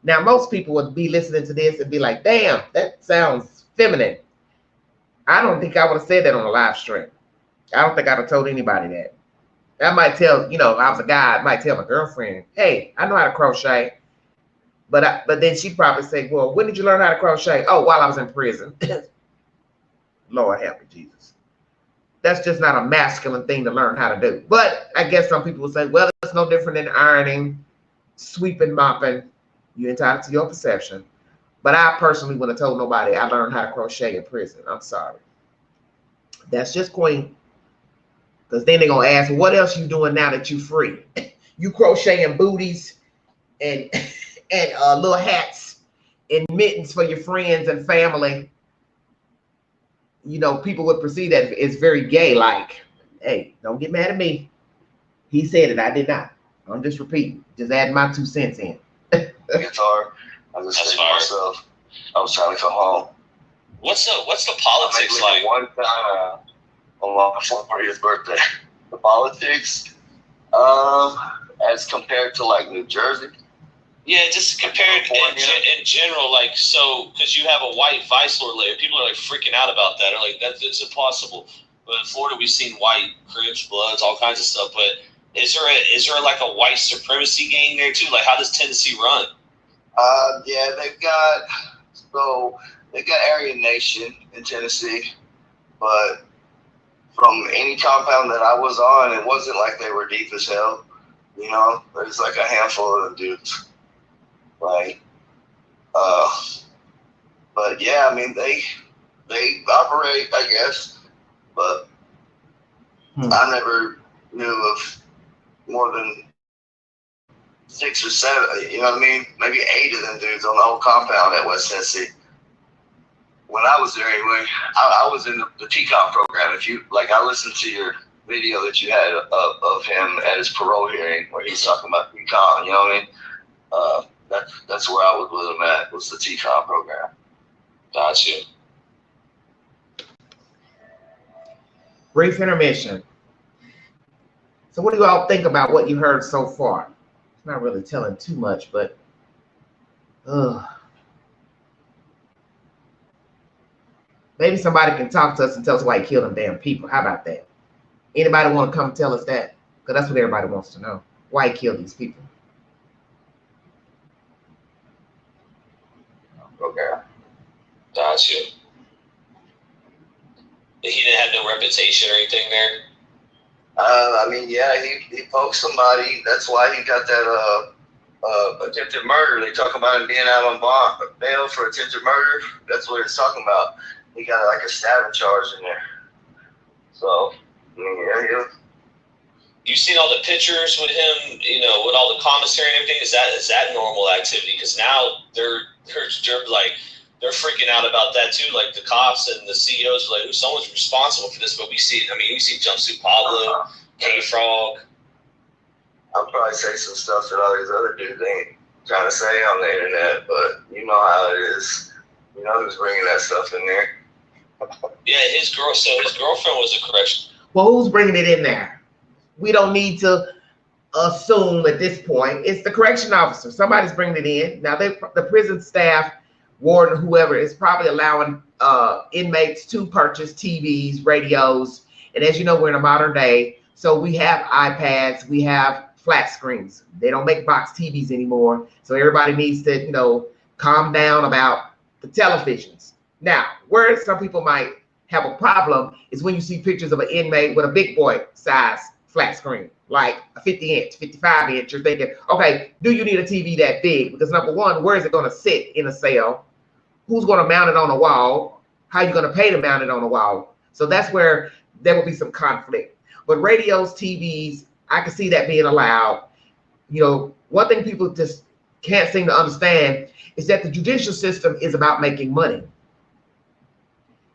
Now, most people would be listening to this and be like, damn, that sounds feminine. I don't think I would have said that on a live stream. I don't think I'd have told anybody that. I might tell, if I was a guy, I might tell my girlfriend, hey, I know how to crochet. But then she'd probably say, well, when did you learn how to crochet? Oh, while I was in prison. Lord help me, Jesus. That's just not a masculine thing to learn how to do. But I guess some people would say, well, it's no different than ironing, sweeping, mopping. You're entitled to your perception. But I personally wouldn't have told nobody I learned how to crochet in prison. I'm sorry. That's just queen. Because then they're going to ask, what else you doing now that you free? You crocheting booties and little hats and mittens for your friends and family. People would perceive that it's very gay. Like, hey, don't get mad at me. He said it. I did not. I'm just repeating. Just adding my 2 cents in. Guitar. I just stayed myself. I was trying to come home. What's the politics like? One time on my 40th birthday. The politics, as compared to like New Jersey. Yeah, just compared in general, like, so, because you have a white vice lord layer, people are like freaking out about that. Or like, it's impossible. But in Florida, we've seen white Crips, Bloods, all kinds of stuff. But is there like a white supremacy gang there too? Like, how does Tennessee run? Yeah, they've got Aryan Nation in Tennessee, but from any compound that I was on, it wasn't like they were deep as hell. There's like a handful of them dudes. Like, but yeah, I mean, they operate, I guess, but I never knew of more than 6 or 7, you know what I mean? Maybe 8 of them dudes on the whole compound at West Tennessee. When I was there anyway, I was in the TCOM program. If you, like, I listened to your video that you had of him at his parole hearing where he's talking about TCOM, you know what I mean? That's where I was with him at, was the TCOM program. Got you. Brief intermission. So what do you all think about what you heard so far? It's not really telling too much, but maybe somebody can talk to us and tell us why he killed them damn people. How about that? Anybody want to come tell us that? Because that's what everybody wants to know. Why he killed these people. Okay. Got you. He didn't have no reputation or anything there? I mean, yeah, he poked somebody. That's why he got that attempted murder. They talk about him being out on bail for attempted murder. That's what it's talking about. He got like a stabbing charge in there. So, yeah. You've seen all the pictures with him, you know, with all the commissary and everything. Is that normal activity? Because now they're like they're freaking out about that too. Like the cops and the CEOs are like, someone's responsible for this. But we see Jumpsuit Pablo, K-Frog. I'll probably say some stuff that all these other dudes ain't trying to say on the internet, but you know how it is. You know who's bringing that stuff in there. Yeah, his girlfriend was a correction. Well, who's bringing it in there? We don't need to assume at this point. It's the correction officer. Somebody's bringing it in. Now, the prison staff, warden, whoever, is probably allowing inmates to purchase TVs, radios. And as you know, we're in a modern day. So we have iPads. We have flat screens. They don't make box TVs anymore. So everybody needs to, you know, calm down about the televisions. Now, where some people might have a problem is when you see pictures of an inmate with a big boy size flat screen, like a 50-inch, 55-inch. You're thinking, okay, do you need a TV that big? Because number one, where is it going to sit in a cell? Who's going to mount it on a wall? How are you going to pay to mount it on a wall? So that's where there will be some conflict. But radios, TVs, I can see that being allowed. You know, one thing people just can't seem to understand is that the judicial system is about making money.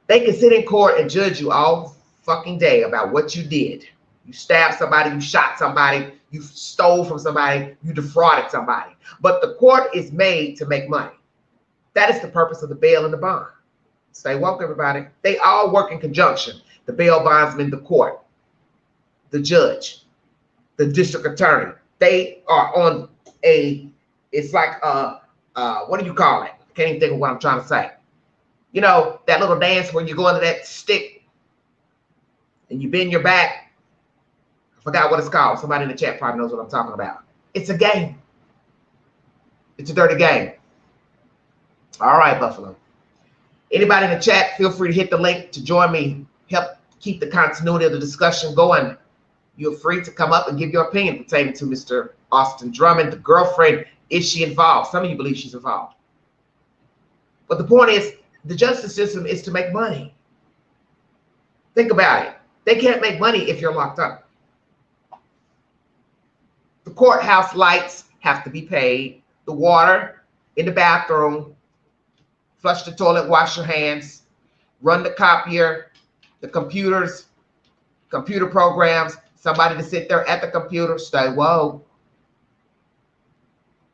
They can sit in court and judge you all fucking day about what you did. You stabbed somebody, you shot somebody, you stole from somebody, you defrauded somebody. But the court is made to make money. That is the purpose of the bail and the bond. Stay woke, everybody. They all work in conjunction. The bail bondsman, the court, the judge, the district attorney. They are on it's like what do you call it? I can't even think of what I'm trying to say. You know, that little dance where you go under that stick and you bend your back. I forgot what it's called. Somebody in the chat probably knows what I'm talking about. It's a game. It's a dirty game. All right, Buffalo. Anybody in the chat, feel free to hit the link to join me. Help keep the continuity of the discussion going. You're free to come up and give your opinion pertaining to Mr. Austin Drummond. The girlfriend, is she involved? Some of you believe she's involved. But the point is, the justice system is to make money. Think about it. They can't make money if you're locked up. The courthouse lights have to be paid. The water in the bathroom, flush the toilet, wash your hands, run the copier, the computers, computer programs, somebody to sit there at the computer, stay woke.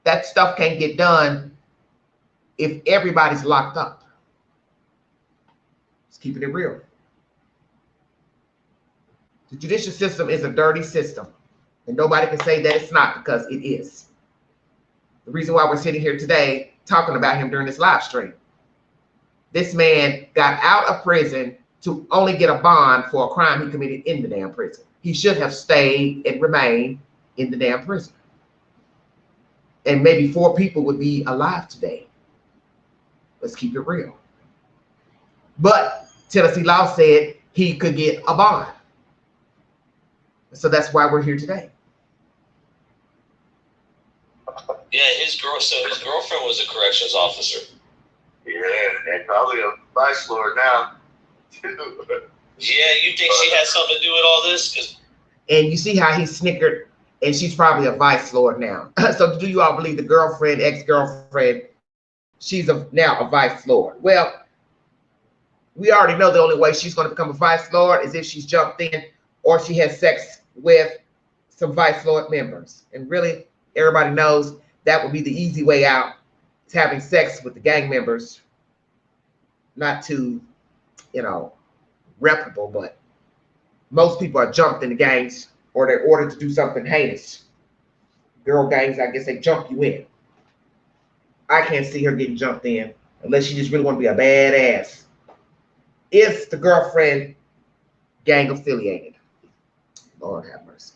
That stuff can't get done if everybody's locked up. Just keeping it real. The judicial system is a dirty system, and nobody can say that it's not, because it is. The reason why we're sitting here today talking about him during this live stream. This man got out of prison to only get a bond for a crime he committed in the damn prison. He should have stayed and remained in the damn prison. And maybe 4 people would be alive today. Let's keep it real. But Tennessee law said he could get a bond. So that's why we're here today. Yeah, his girlfriend was a corrections officer. Yeah, and probably a vice lord now. Yeah, you think she had something to do with all this? And you see how he snickered, and she's probably a vice lord now. So do you all believe the girlfriend, ex-girlfriend, she's now a vice lord? Well, we already know the only way she's going to become a vice lord is if she's jumped in or she has sex with some vice lord members. And really, everybody knows that would be the easy way out. It's having sex with the gang members. not too, reputable, but most people are jumped in the gangs or they're ordered to do something heinous. Girl gangs, I guess they jump you in. I can't see her getting jumped in unless she just really want to be a badass. Is the girlfriend gang affiliated? Lord have mercy.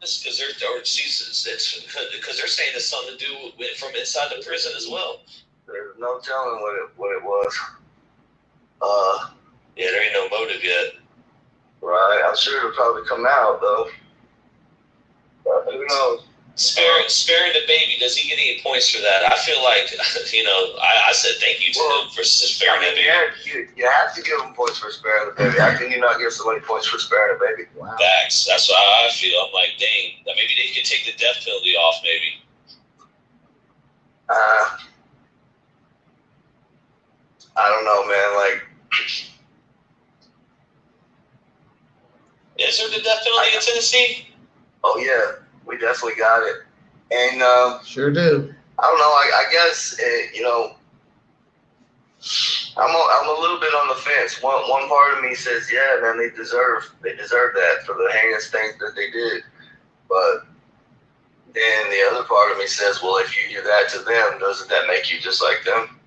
It's because they're saying it's something to do with from inside the prison as well. There's no telling what it was. Yeah, there ain't no motive yet. Right, I'm sure it'll probably come out though. But who knows? Sparing the baby, does he get any points for that? I feel like, I said thank you to him for sparing the baby. Yeah, you have to give him points for sparing the baby. How can you not give somebody points for sparing the baby? Wow. Facts. That's what I feel. I'm like, dang, maybe they could take the death penalty off, maybe. I don't know, man. Like, is there the death penalty in Tennessee? Oh yeah, we definitely got it, and sure do. I don't know. I guess I'm a little bit on the fence. One part of me says, yeah, man, they deserve that for the heinous things that they did, but then the other part of me says, well, if you do that to them, doesn't that make you just like them?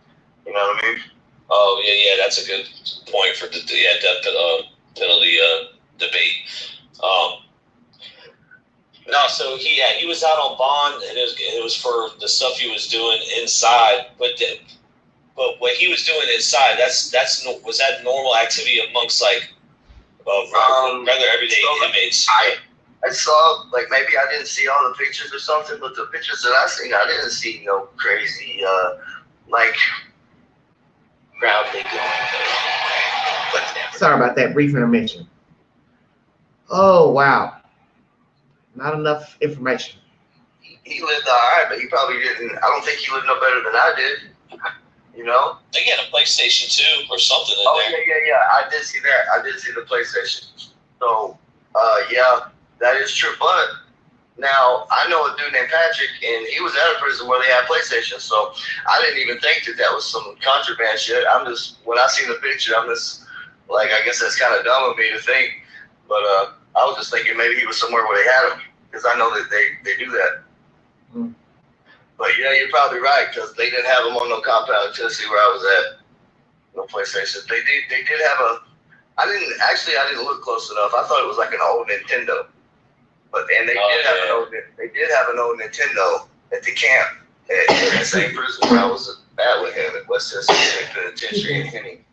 You know what I mean? Oh yeah, that's a good point for the death penalty debate. No, so he was out on bond, and it was for the stuff he was doing inside. But what he was doing inside, was that normal activity amongst like rather everyday inmates? I saw, like, maybe I didn't see all the pictures or something, but the pictures that I seen, I didn't see no crazy like proudly going. Sorry about that brief intermission. Oh wow. Not enough information. He lived all right, but he probably didn't. I don't think he lived no better than I did. You know? They had a PlayStation 2 or something in there. Yeah. I did see that. I did see the PlayStation. So, yeah, that is true. But now I know a dude named Patrick, and he was at a prison where they had PlayStation. So I didn't even think that was some contraband shit. When I seen the picture, I'm just like, I guess that's kind of dumb of me to think. But I was just thinking maybe he was somewhere where they had him, because I know that they do that. Mm. But yeah, you're probably right, because they didn't have him on no compound in Tennessee where I was at. No PlayStation. They did have I didn't look close enough. I thought it was like an old Nintendo. They did have an old Nintendo at the camp at the same prison where I was at with him at West Tennessee State Penitentiary in Henning.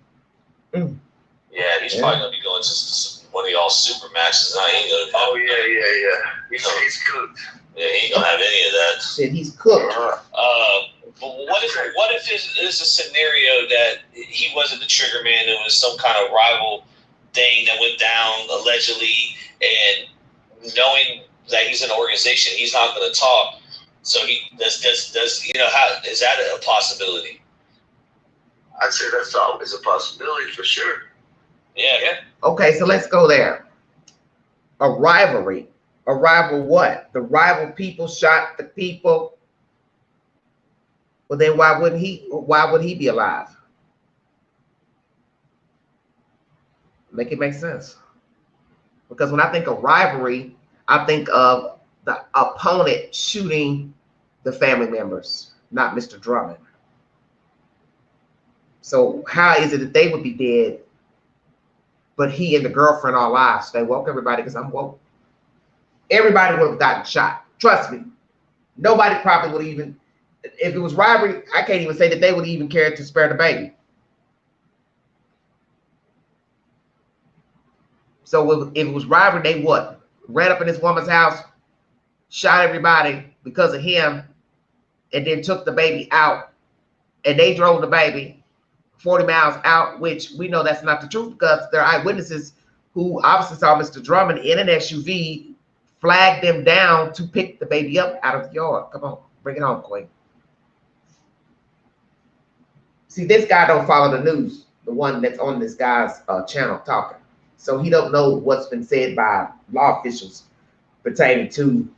Yeah, he's probably gonna be going to one of y'all super maxes. He ain't gonna. Oh yeah. He's cooked. Yeah, he ain't gonna have any of that. Said he's cooked. But what if there's a scenario that he wasn't the trigger man? It was some kind of rival thing that went down allegedly, and knowing that he's in an organization, he's not going to talk. So he does how is that a possibility? I'd say that's always a possibility for sure. Yeah. Okay, so let's go there. A rivalry. A rival what? The rival people shot the people. Well, then why would he be alive? Make it make sense. Because when I think of rivalry, I think of the opponent shooting the family members, not Mr. Drummond. So how is it that they would be dead, but he and the girlfriend are alive? Stay woke, everybody, because I'm woke. Everybody would have gotten shot. Trust me. Nobody probably would even, if it was rivalry, I can't even say that they would even care to spare the baby. So if it was rivalry, they what? Ran up in this woman's house, shot everybody because of him, and then took the baby out. And they drove the baby 40 miles out, which we know that's not the truth because there are eyewitnesses who obviously saw Mr. Drummond in an SUV, flagged them down to pick the baby up out of the yard. Come on, bring it home, Queen. See, this guy don't follow the news, the one that's on this guy's channel talking. So he don't know what's been said by law officials pertaining to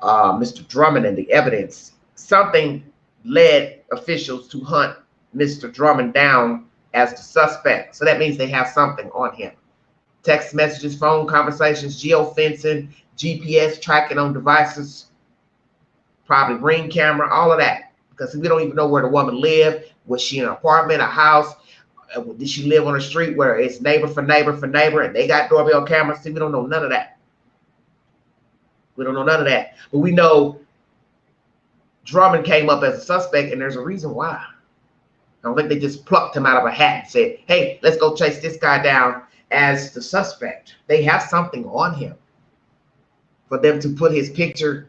Mr. Drummond and the evidence. Something led officials to hunt Mr. Drummond down as the suspect. So that means they have something on him. Text messages, phone conversations, geofencing, GPS tracking on devices, probably ring camera, all of that. Because we don't even know where the woman lived. Was she in an apartment, a house? Did she live on a street where it's neighbor for neighbor for neighbor and they got doorbell cameras? See, we don't know none of that. We don't know none of that. But we know Drummond came up as a suspect, and there's a reason why. I don't think they just plucked him out of a hat and said, hey, let's go chase this guy down as the suspect. They have something on him for them to put his picture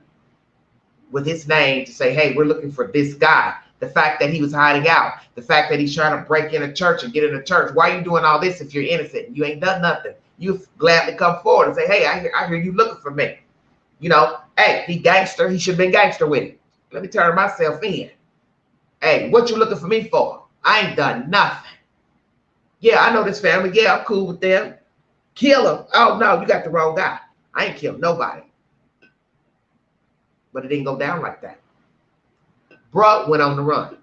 with his name to say, hey, we're looking for this guy. The fact that he was hiding out, the fact that he's trying to break in a church and get in a church. Why are you doing all this if you're innocent? You ain't done nothing. You gladly come forward and say, hey, I hear you looking for me. You know, hey, he gangster. He should have been gangster with him. Let me turn myself in. Hey, what you looking for me for? I ain't done nothing. Yeah, I know this family. Yeah, I'm cool with them. Kill him. Oh, no, you got the wrong guy. I ain't killed nobody. But it didn't go down like that. Bruh went on the run.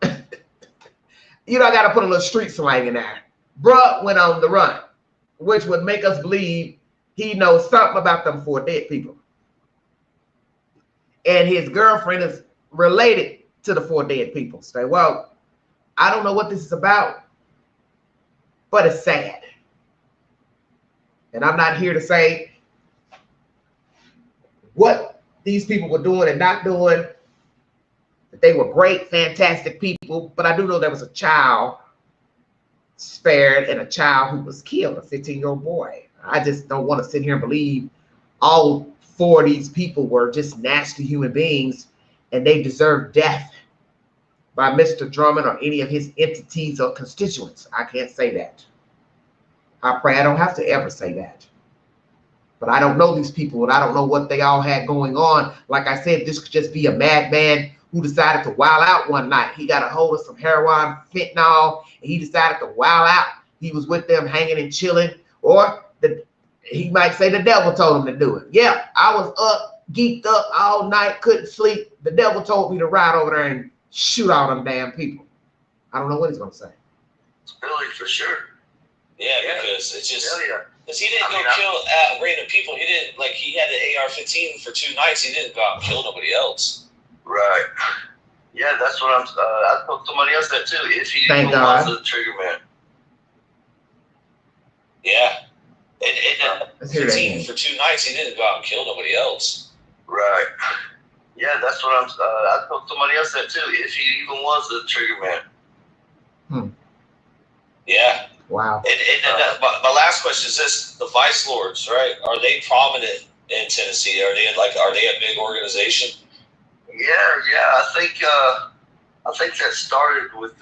You know, I got to put a little street slang in there. Bruh went on the run, which would make us believe he knows something about them 4 dead people. And his girlfriend is related to the 4 dead people. Say, well, I don't know what this is about, but it's sad. And I'm not here to say what these people were doing and not doing. That they were great, fantastic people, but I do know there was a child spared and a child who was killed, a 15-year-old boy. I just don't want to sit here and believe all 4 of these people were just nasty human beings and they deserve death by Mr. Drummond or any of his entities or constituents. I can't say that. I pray I don't have to ever say that. But I don't know these people and I don't know what they all had going on. Like I said, this could just be a madman who decided to wild out one night. He got a hold of some heroin, fentanyl, and he decided to wild out. He was with them hanging and chilling, or he might say the devil told him to do it. Yeah, I was up, geeked up all night, couldn't sleep. The devil told me to ride over there and shoot all them damn people. I don't know what he's going to say. Really, for sure. Yeah, because it's just... Yeah. Because he didn't kill random people. He didn't, like, he had an AR-15 for 2 nights. He didn't go out and kill nobody else. Right. Yeah, that's what I told somebody else that too. If he even was a trigger man. Yeah. And 15 for 2 nights, he didn't go out and kill nobody else. Right. Yeah, that's what I told somebody else that too. If he even was a trigger man. Yeah. Wow. And my last question is this: the Vice Lords, right? Are they prominent in Tennessee? Are they a big organization? Yeah. I think that started with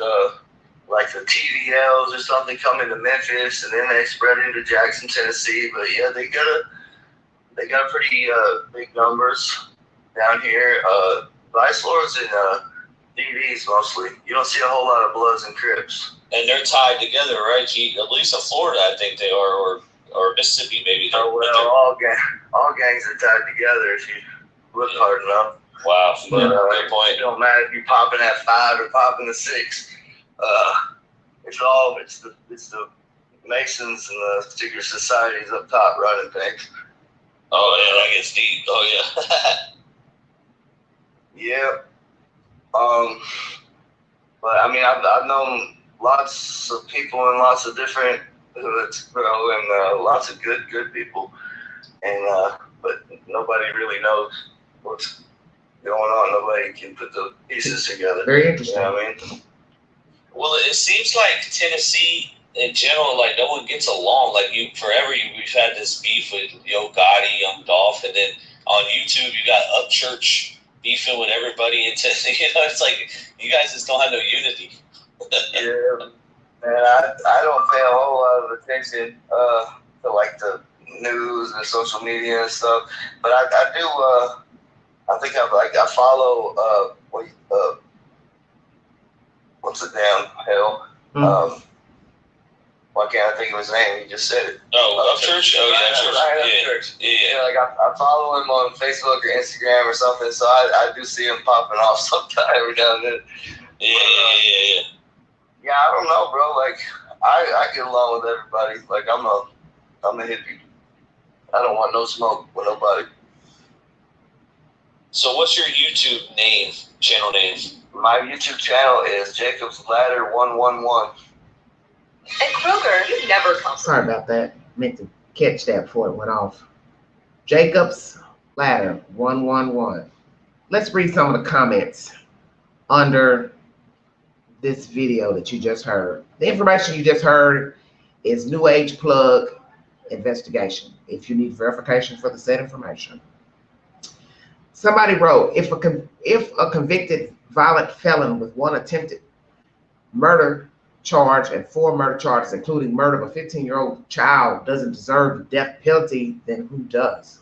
like the TVLs or something coming to Memphis, and then they spread into Jackson, Tennessee. But yeah, they got pretty big numbers down here. Vice Lords and DVs mostly. You don't see a whole lot of Bloods and Crips. And they're tied together, right? At least in Florida, I think they are, or Mississippi, maybe. Oh, well, all gangs are tied together if you look hard enough. Wow, but, good point. It don't matter if you're popping at 5 or popping at 6. It's the Masons and the secret societies up top running things. Oh yeah, that gets deep. Oh yeah. Yeah. But I mean, I've known lots of people in lots of different hoods, and lots of good people, and but nobody really knows what's going on. Nobody can put the pieces together. Very interesting. You know what I mean? Well, it seems like Tennessee in general, like no one gets along. Like we've had this beef with Yo Gotti, Young Dolph, and then on YouTube you got Upchurch beefing with everybody in Tennessee. You know, it's like you guys just don't have no unity. Yeah, man, I don't pay a whole lot of attention to like the news and social media and stuff, but I do. I think I follow what's the damn hell? Why can't I think of his name? He just said it. Oh, Upchurch? Oh, yeah, Upchurch. Yeah, like I follow him on Facebook or Instagram or something, so I do see him popping off sometime every now and then. Yeah. Yeah, I don't know, bro. Like, I get along with everybody. Like, I'm a hippie. I don't want no smoke with nobody. So what's your YouTube name, channel name? My YouTube channel is Jacob's Ladder 111. At Kroger, you never come. Sorry about that. Meant to catch that before it went off. Jacob's Ladder 111. Let's read some of the comments under this video that you just heard. The information you just heard is New Age Plug investigation. If you need verification for the said information. Somebody wrote, if a convicted violent felon with one attempted murder charge and 4 murder charges, including murder of a 15-year-old child, doesn't deserve the death penalty, then who does?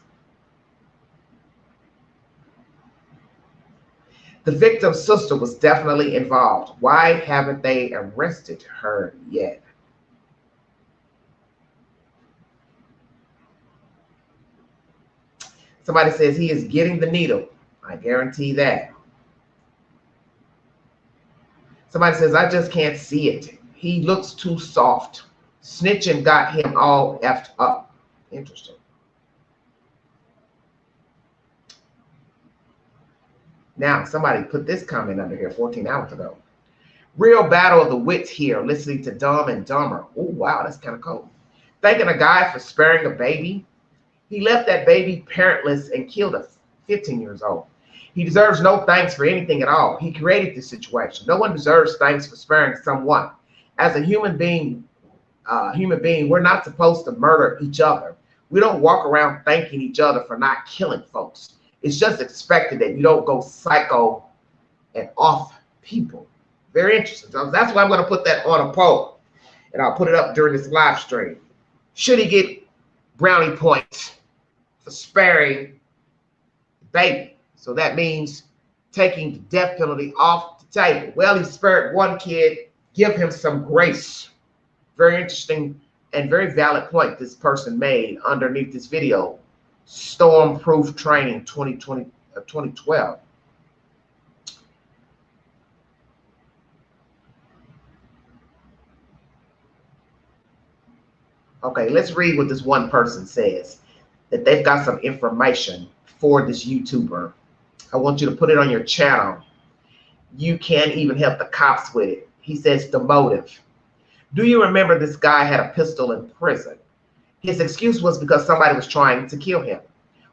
The victim's sister was definitely involved. Why haven't they arrested her yet? Somebody says he is getting the needle. I guarantee that. Somebody says, I just can't see it. He looks too soft. Snitching got him all effed up. Interesting. Now, somebody put this comment under here 14 hours ago. Real battle of the wits here, listening to Dumb and Dumber. Oh, wow, that's kind of cool. Thanking a guy for sparing a baby. He left that baby parentless and killed a 15 years old. He deserves no thanks for anything at all. He created this situation. No one deserves thanks for sparing someone. As a human being, we're not supposed to murder each other. We don't walk around thanking each other for not killing folks. It's just expected that you don't go psycho and off people. Very interesting. So that's why I'm going to put that on a poll, and I'll put it up during this live stream. Should he get brownie points for sparing the baby? So that means taking the death penalty off the table. Well, he spared one kid. Give him some grace. Very interesting and very valid point this person made underneath this video. Stormproof Training 2012. Okay, let's read what this one person says, that they've got some information for this YouTuber. I want you to put it on your channel. You can even help the cops with it. He says the motive. Do you remember this guy had a pistol in prison? His excuse was because somebody was trying to kill him.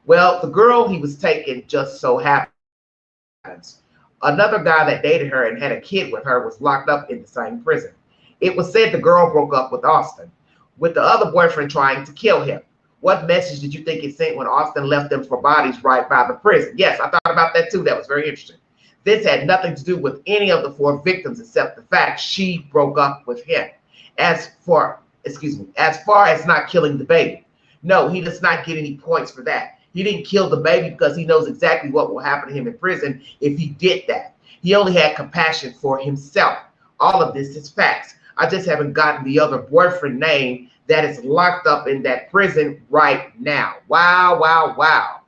Well, the girl he was taking just so happens. Another guy that dated her and had a kid with her was locked up in the same prison. It was said the girl broke up with Austin, with the other boyfriend trying to kill him. What message did you think it sent when Austin left them for bodies right by the prison? Yes, I thought about that too. That was very interesting. This had nothing to do with any of the 4 victims except the fact she broke up with him. As far as not killing the baby. No, he does not get any points for that. He didn't kill the baby because he knows exactly what will happen to him in prison if he did that. He only had compassion for himself. All of this is facts. I just haven't gotten the other boyfriend name that is locked up in that prison right now. Wow, wow, wow.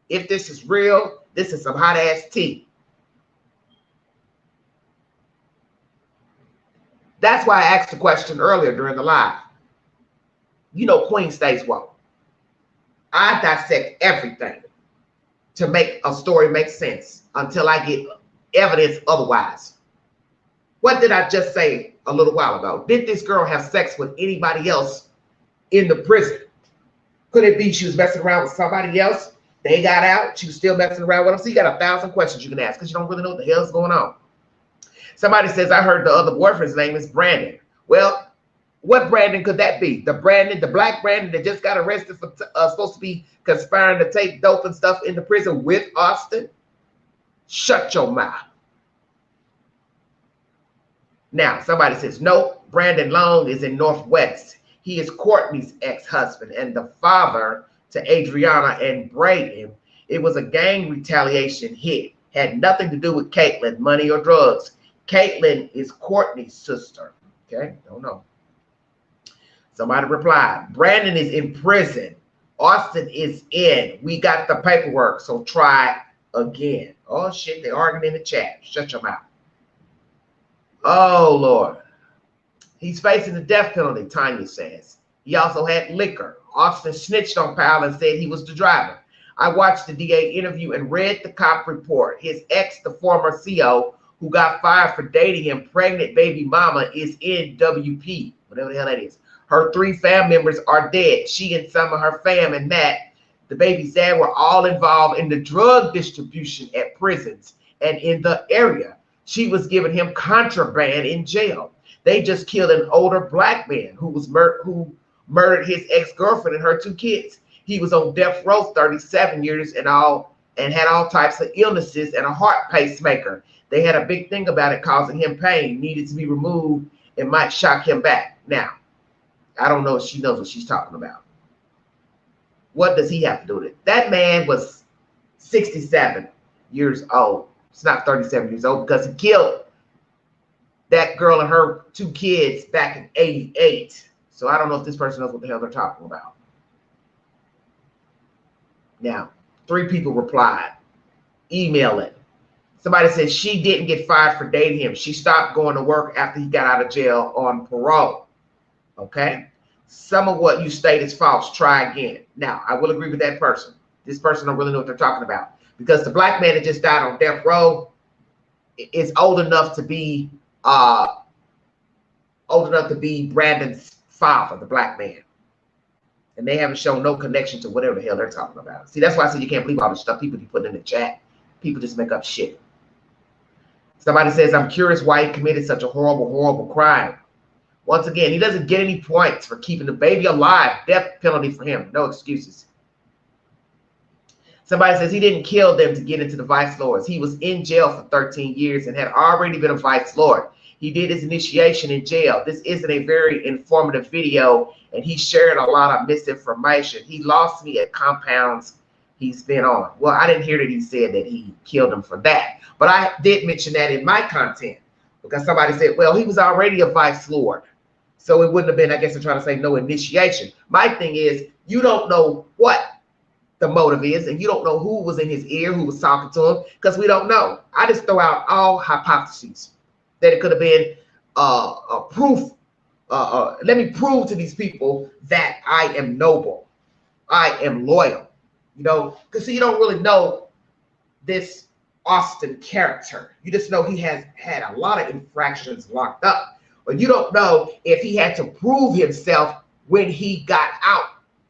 If this is real, this is some hot ass tea. That's why I asked the question earlier during the live. You know, Queen stays woke. I dissect everything to make a story make sense until I get evidence otherwise. What did I just say a little while ago? Did this girl have sex with anybody else in the prison? Could it be she was messing around with somebody else? They got out. She was still messing around with them. So you got 1,000 questions you can ask because you don't really know what the hell's going on. Somebody says, I heard the other boyfriend's name is Brandon. Well, what Brandon could that be? The Brandon, the black Brandon that just got arrested for supposed to be conspiring to take dope and stuff into prison with Austin? Shut your mouth. Now, somebody says, no, Brandon Long is in Northwest. He is Courtney's ex-husband and the father to Adriana and Braden. It was a gang retaliation hit. Had nothing to do with Caitlyn, money or drugs. Caitlyn is Courtney's sister. Okay, don't know. Somebody replied, Brandon is in prison. Austin is in. We got the paperwork, so try again. Oh, shit, they're arguing in the chat. Shut your mouth. Oh, Lord. He's facing the death penalty, Tanya says. He also had liquor. Austin snitched on Powell and said he was the driver. I watched the DA interview and read the cop report. His ex, the former CO, who got fired for dating him, pregnant baby mama, is in WP, whatever the hell that is. Her 3 family members are dead. She and some of her fam and Matt, the baby's dad, were all involved in the drug distribution at prisons and in the area. She was giving him contraband in jail. They just killed an older black man who was murdered his ex-girlfriend and her 2 kids. He was on death row 37 years and had all types of illnesses and a heart pacemaker. They had a big thing about it causing him pain, needed to be removed, and might shock him back. Now, I don't know if she knows what she's talking about. What does he have to do with it? That man was 67 years old. It's not 37 years old because he killed that girl and her 2 kids back in 88. So I don't know if this person knows what the hell they're talking about. Now, 3 people replied. Email it. Somebody said she didn't get fired for dating him. She stopped going to work after he got out of jail on parole. Okay? Some of what you state is false. Try again. Now, I will agree with that person. This person don't really know what they're talking about. Because the black man that just died on death row is old enough to be Brandon's father, the black man. And they haven't shown no connection to whatever the hell they're talking about. See, that's why I said you can't believe all the stuff people be putting in the chat. People just make up shit. Somebody says, I'm curious why he committed such a horrible, horrible crime. Once again, he doesn't get any points for keeping the baby alive. Death penalty for him. No excuses. Somebody says he didn't kill them to get into the vice lords. He was in jail for 13 years and had already been a vice lord. He did his initiation in jail. This isn't a very informative video, and he shared a lot of misinformation. He lost me at compounds he's been on. Well, I didn't hear that he said that he killed him for that, but I did mention that in my content because somebody said, well, he was already a vice lord, so it wouldn't have been, I guess they're trying to say no initiation. My thing is, you don't know what the motive is, and you don't know who was in his ear, who was talking to him, because we don't know. I just throw out all hypotheses that it could have been a proof. Let me prove to these people that I am noble, I am loyal. You know, because you don't really know this Austin character. You just know he has had a lot of infractions locked up, but you don't know if he had to prove himself when he got out.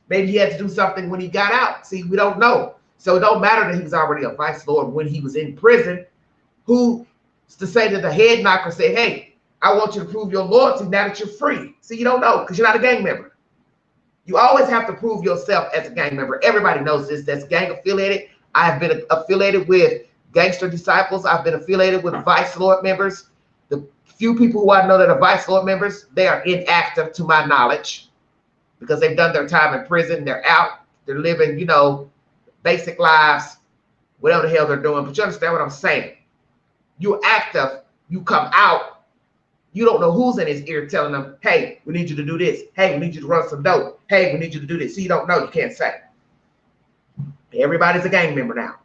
Maybe he had to do something when he got out. See, we don't know. So it don't matter that he was already a vice lord when he was in prison. Who's to say that the head knocker said, hey, I want you to prove your loyalty now that you're free? See, you don't know because you're not a gang member. You always have to prove yourself as a gang member. Everybody knows this. That's gang affiliated. I have been affiliated with Gangster Disciples. I've been affiliated with Vice Lord members. The few people who I know that are Vice Lord members, they are inactive to my knowledge because they've done their time in prison. They're out. They're living, you know, basic lives, whatever the hell they're doing. But you understand what I'm saying? You're active. You come out. You don't know who's in his ear telling them, hey, we need you to do this. Hey, we need you to run some dope. Hey, we need you to do this. So you don't know. You can't say. Everybody's a gang member now.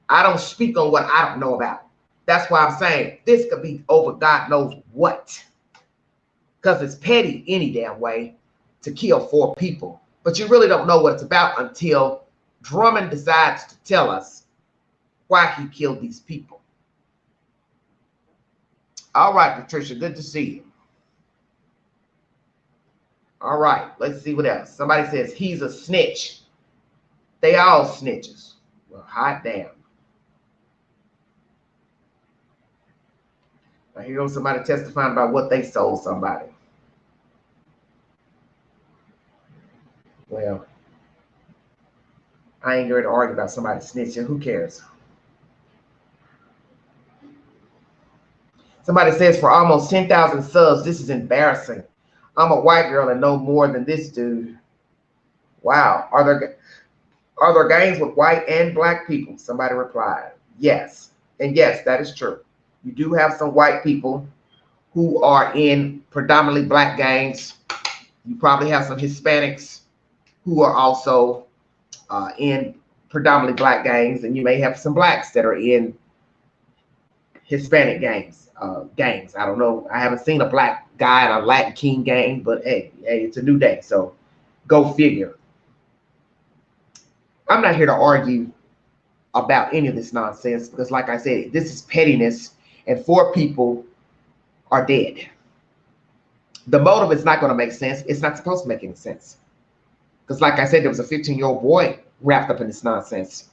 I don't speak on what I don't know about. That's why I'm saying this could be over God knows what. Because it's petty any damn way to kill 4 people. But you really don't know what it's about until Drummond decides to tell us why he killed these people. All right, Patricia, good to see you. All right, let's see what else. Somebody says he's a snitch. They all snitches. Well, hot damn. Now here goes somebody testifying about what they sold somebody. Well, I ain't going to argue about somebody snitching. Who cares? Somebody says for almost 10,000 subs, this is embarrassing. I'm a white girl and know more than this dude. Wow. Are there gangs with white and black people? Somebody replied. Yes. And yes, that is true. You do have some white people who are in predominantly black gangs. You probably have some Hispanics who are also in predominantly black gangs. And you may have some blacks that are in Hispanic gangs. I don't know. I haven't seen a black guy in a Latin King gang, but hey, it's a new day, so go figure. I'm not here to argue about any of this nonsense because, like I said, this is pettiness, and 4 people are dead. The motive is not going to make sense. It's not supposed to make any sense. Because, like I said, there was a 15-year-old boy wrapped up in this nonsense.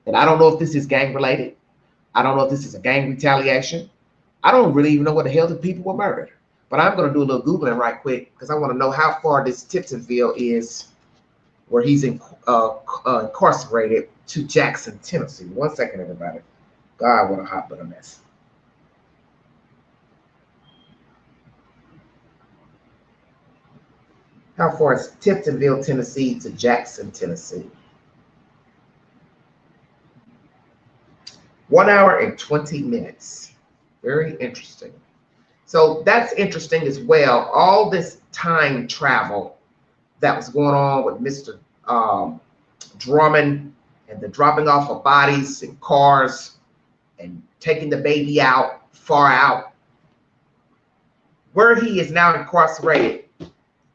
And I don't know if this is gang related. I don't know if this is a gang retaliation. I don't really even know what the hell the people were murdered. But I'm going to do a little Googling right quick because I want to know how far this Tiptonville is where he's incarcerated to Jackson, Tennessee. 1 second, everybody. God, what a hot butter mess. How far is Tiptonville, Tennessee to Jackson, Tennessee? 1 hour and 20 minutes. Very interesting. So that's interesting as well. All this time travel that was going on with Mr. Drummond and the dropping off of bodies in cars and taking the baby out, far out. Where he is now incarcerated,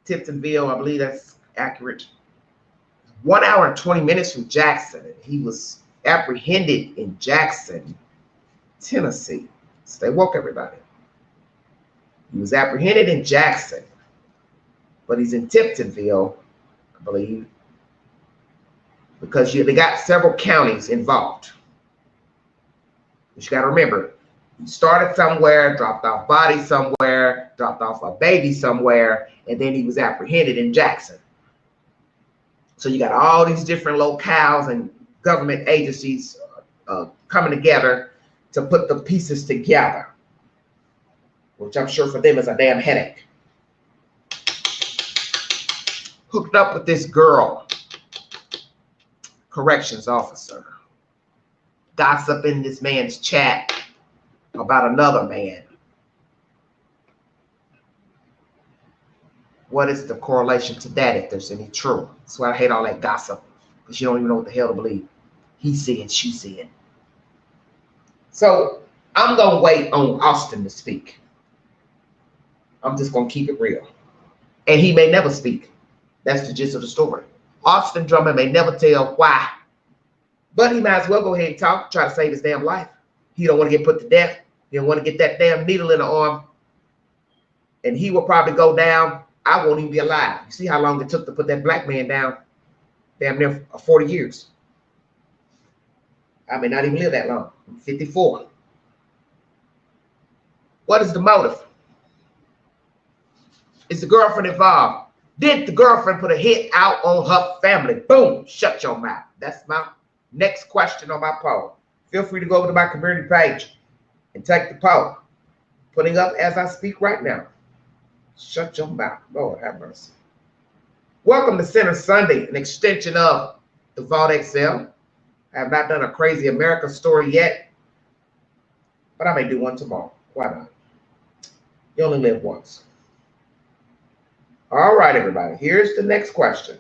Tiptonville, I believe that's accurate. 1 hour and 20 minutes from Jackson. He was apprehended in Jackson, Tennessee. Stay woke, everybody. He was apprehended in Jackson, but he's in Tiptonville, I believe, because they got several counties involved. But you got to remember, he started somewhere, dropped off bodies somewhere, dropped off a baby somewhere, and then he was apprehended in Jackson. So you got all these different locales and government agencies coming together to put the pieces together, which I'm sure for them is a damn headache. Hooked up with this girl, corrections officer, gossip in this man's chat about another man. What is the correlation to that, if there's any true? That's why I hate all that gossip, because you don't even know what the hell to believe. He's saying, she's saying. So I'm going to wait on Austin to speak. I'm just going to keep it real. And he may never speak. That's the gist of the story. Austin Drummond may never tell why, but he might as well go ahead and talk, try to save his damn life. He don't want to get put to death. He don't want to get that damn needle in the arm. And he will probably go down. I won't even be alive. You see how long it took to put that black man down? Damn near 40 years. I may not even live that long. I'm 54. What is the motive? Is the girlfriend involved? Did the girlfriend put a hit out on her family? Boom, shut your mouth. That's my next question on my poll. Feel free to go over to my community page and take the poll. Putting up as I speak right now. Shut your mouth. Lord have mercy. Welcome to Center Sunday, an extension of the Vault XL. I have not done a Crazy America story yet, but I may do one tomorrow. Why not? You only live once. All right, everybody. Here's the next question.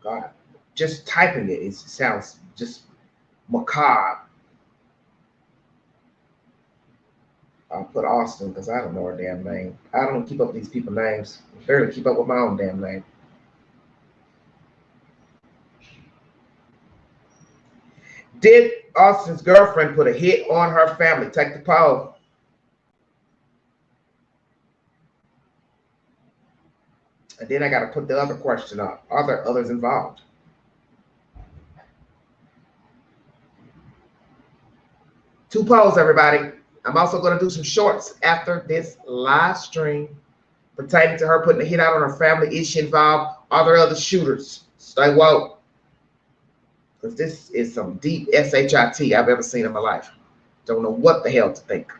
God, just typing it sounds just macabre. I'll put Austin because I don't know her damn name. I don't keep up with these people's names. I barely keep up with my own damn name. Did Austin's girlfriend put a hit on her family? Take the poll. And then I got to put the other question up. Are there others involved? Two polls, everybody. I'm also going to do some shorts after this live stream pertaining to her putting a hit out on her family. Is she involved? Are there other shooters? Stay woke. Because this is some deep SHIT I've ever seen in my life. Don't know what the hell to think.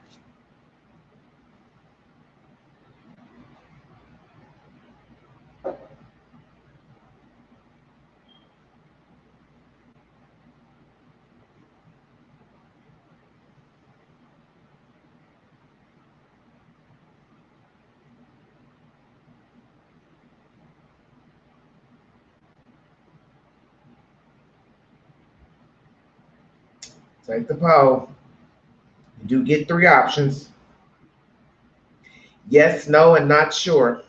Take the poll. You do get 3 options. Yes, no, and not sure.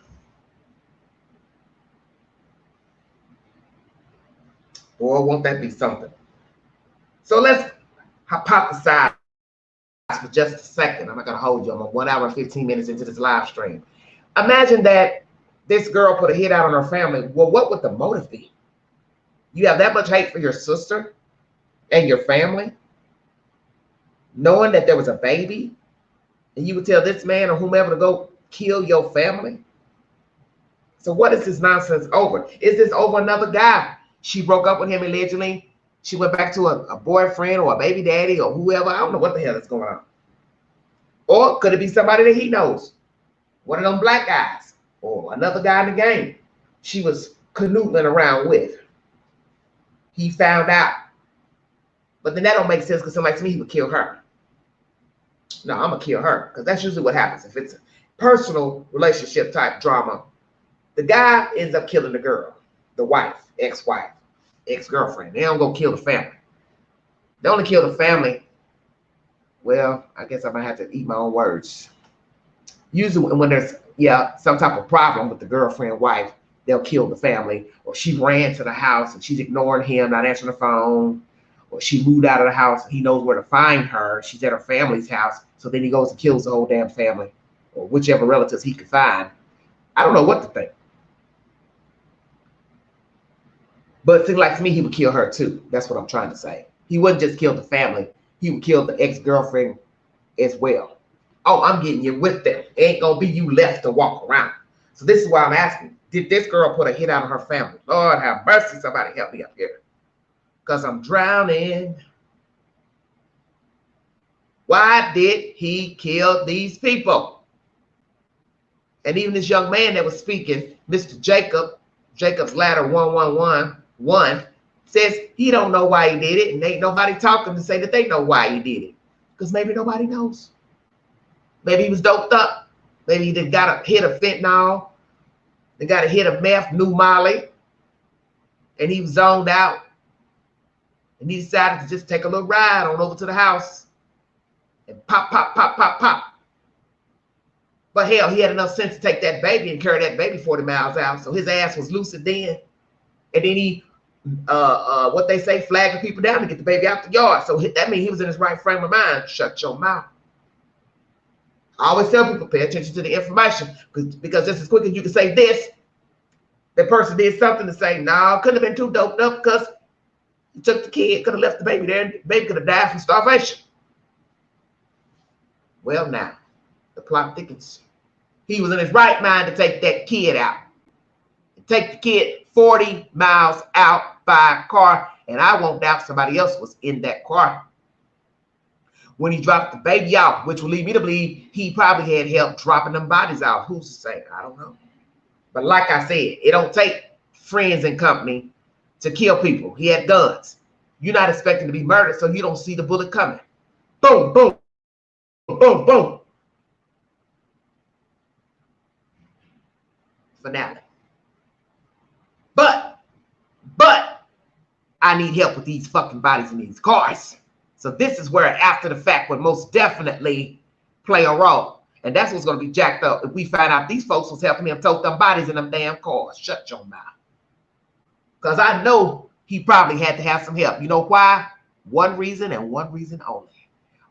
Boy, won't that be something? So let's hypothesize for just a second. I'm not going to hold you. I'm 1 hour and 15 minutes into this live stream. Imagine that this girl put a hit out on her family. Well, what would the motive be? You have that much hate for your sister and your family, knowing that there was a baby, and you would tell this man or whomever to go kill your family? So what is this nonsense over? Is this over another guy? She broke up with him allegedly. She went back to a boyfriend or a baby daddy or whoever. I don't know what the hell is going on. Or could it be somebody that he knows? One of them black guys or another guy in the game she was canoodling around with. He found out. But then that don't make sense because somebody to me, he would kill her. No, I'm going to kill her because that's usually what happens. If it's a personal relationship type drama, the guy ends up killing the girl, the wife, ex-wife, ex-girlfriend. They don't go kill the family. They only kill the family. Well, I guess I might have to eat my own words. Usually when there's, some type of problem with the girlfriend, wife, they'll kill the family. Or she ran to the house and she's ignoring him, not answering the phone. Or she moved out of the house. He knows where to find her. She's at her family's house. So then he goes and kills the whole damn family. Or whichever relatives he could find. I don't know what to think. But it seems like to me, he would kill her too. That's what I'm trying to say. He wouldn't just kill the family. He would kill the ex-girlfriend as well. Oh, I'm getting you with them. It ain't going to be you left to walk around. So this is why I'm asking. Did this girl put a hit out on her family? Lord have mercy. Somebody help me up here. Because I'm drowning. Why did he kill these people? And even this young man that was speaking, Mr. Jacob's Ladder 1111, says he don't know why he did it, and ain't nobody talking to say that they know why he did it. Because maybe nobody knows. Maybe he was doped up. Maybe he got a hit of fentanyl. They got a hit of meth, new Molly. And he was zoned out. And he decided to just take a little ride on over to the house. And pop, pop, pop, pop, pop. But hell, he had enough sense to take that baby and carry that baby 40 miles out. So his ass was lucid then. And then he, what they say, flagging people down to get the baby out the yard. So that means he was in his right frame of mind. Shut your mouth. I always tell people, pay attention to the information. Because just as quick as you can say this, that person did something to say, no, couldn't have been too doped up because he took the kid, could have left the baby there, and the baby could have died from starvation. Well, now, the plot thickens. He was in his right mind to take that kid out. Take the kid 40 miles out by car, and I won't doubt somebody else was in that car. When he dropped the baby off, which will lead me to believe he probably had help dropping them bodies off. Who's to say? I don't know. But like I said, it don't take friends and company to kill people. He had guns. You're not expecting to be murdered, so you don't see the bullet coming. Boom, boom, boom, boom. Finale. But I need help with these fucking bodies in these cars. So this is where after the fact would most definitely play a role. And that's what's going to be jacked up if we find out these folks was helping him tote them bodies in them damn cars. Shut your mouth. Because I know he probably had to have some help. You know why? One reason and one reason only.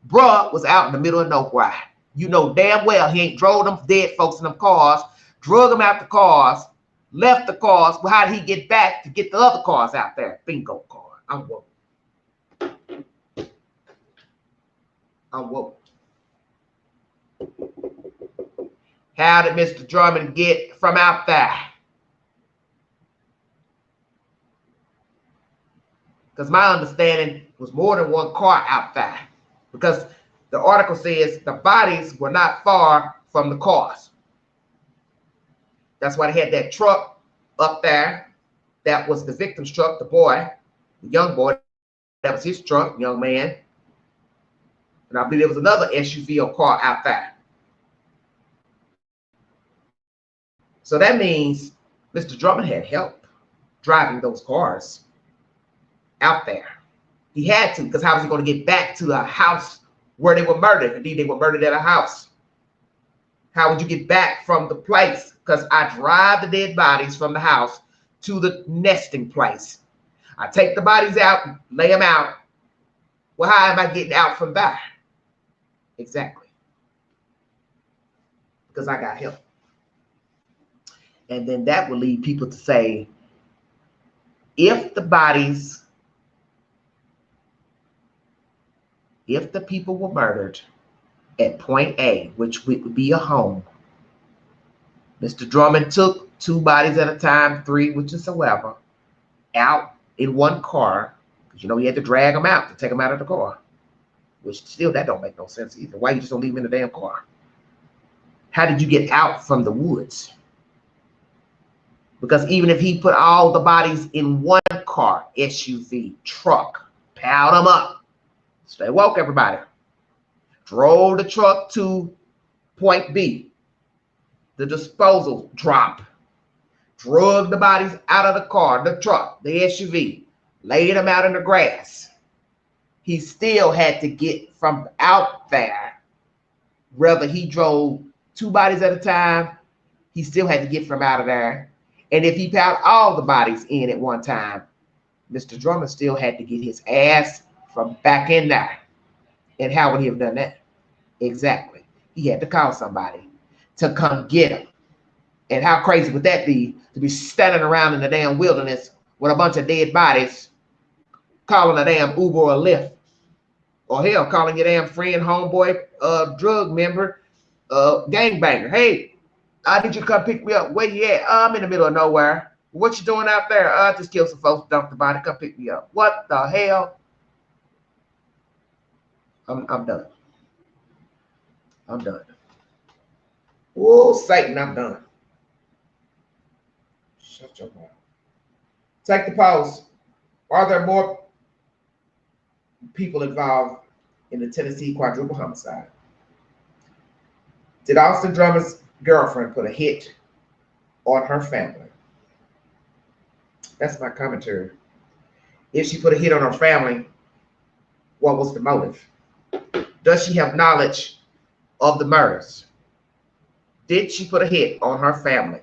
Bruh was out in the middle of nowhere. You know damn well he ain't drove them dead folks in them cars, drug them out the cars, left the cars. Well, how did he get back to get the other cars out there? Bingo card. I'm woke. I'm woke. How did Mr. Drummond get from out there? Because my understanding was more than one car out there. Because the article says the bodies were not far from the cars. That's why they had that truck up there. That was the victim's truck, the boy, the young boy. That was his truck, young man. And I believe there was another SUV or car out there. So that means Mr. Drummond had help driving those cars out there. He had to, because how was he going to get back to the house where they were murdered? Indeed, they were murdered at a house. How would you get back from the place? Because I drive the dead bodies from the house to the nesting place. I take the bodies out, lay them out. Well, how am I getting out from there? Exactly. Because I got help. And then that will lead people to say, if the people were murdered at point A, which would be a home, Mr. Drummond took 2 bodies at a time, 3, which is however, out in one car, because you know he had to drag them out to take them out of the car, which still, that don't make no sense either. Why you just don't leave them in the damn car? How did you get out from the woods? Because even if he put all the bodies in one car, SUV, truck, piled them up, stay woke, everybody, drove the truck to point B, the disposal drop, drug the bodies out of the car, the truck, the SUV, laid them out in the grass, he still had to get from out there, whether he drove 2 bodies at a time, he still had to get from out of there. And if he piled all the bodies in at one time, Mr. Drummond still had to get his ass from back in there. And how would he have done that? Exactly. He had to call somebody to come get him. And how crazy would that be, to be standing around in the damn wilderness with a bunch of dead bodies, calling a damn Uber or Lyft, or hell, calling your damn friend, homeboy, drug member, gangbanger. Hey, I need you to come pick me up. Where you at? I'm in the middle of nowhere. What you doing out there? I just killed some folks, dumped the body. Come pick me up. What the hell? I'm done. I'm done. Oh, Satan, I'm done. Shut your mouth. Take the pause. Are there more people involved in the Tennessee quadruple homicide? Did Austin Drummond's girlfriend put a hit on her family? That's my commentary. If she put a hit on her family, what was the motive? Does she have knowledge of the murders? Did she put a hit on her family?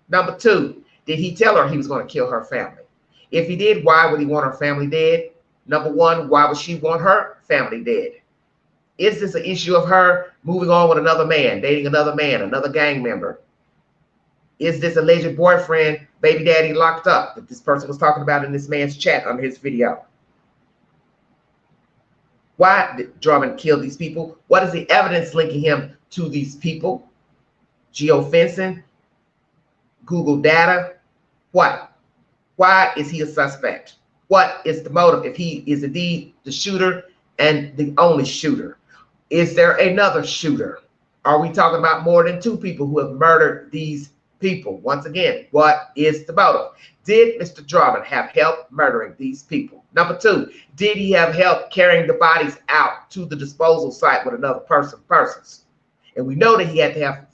Number 2, did he tell her he was going to kill her family? If he did, why would he want her family dead? Number 1, why would she want her family dead? Is this an issue of her moving on with another man, dating another man, another gang member? Is this alleged boyfriend, baby daddy locked up that this person was talking about in this man's chat under his video? Why did Drummond kill these people? What is the evidence linking him to these people? Geofencing? Google data? What? Why is he a suspect? What is the motive if he is indeed the shooter and the only shooter? Is there another shooter? Are we talking about more than 2 people who have murdered these people? Once again, what is the motive? Did Mr. Drummond have help murdering these people? Number 2, did he have help carrying the bodies out to the disposal site with another persons? And we know that he had to have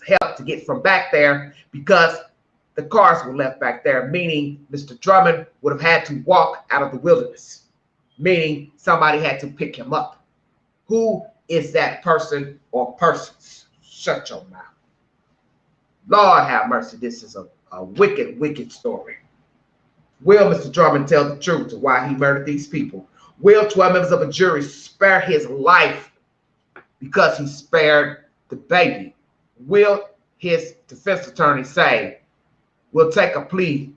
help to get from back there because the cars were left back there, meaning Mr. Drummond would have had to walk out of the wilderness, meaning somebody had to pick him up. Who is that person or persons? Shut your mouth. Lord have mercy, this is a wicked, wicked story. Will Mr. Drummond tell the truth to why he murdered these people? Will 12 members of a jury spare his life because he spared the baby? Will his defense attorney say, we'll take a plea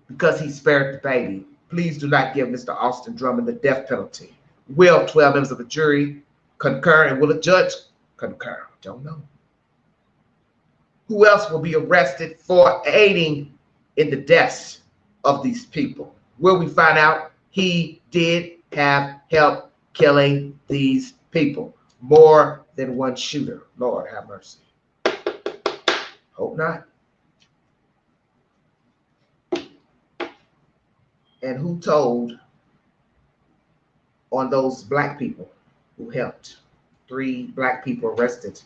because he spared the baby? Please do not give Mr. Austin Drummond the death penalty. Will 12 members of a jury concur, and will a judge concur? Don't know. Who else will be arrested for aiding in the deaths of these people? Will we find out he did have help killing these people? More than one shooter. Lord have mercy. Hope not. And who told on those black people who helped? 3 black people arrested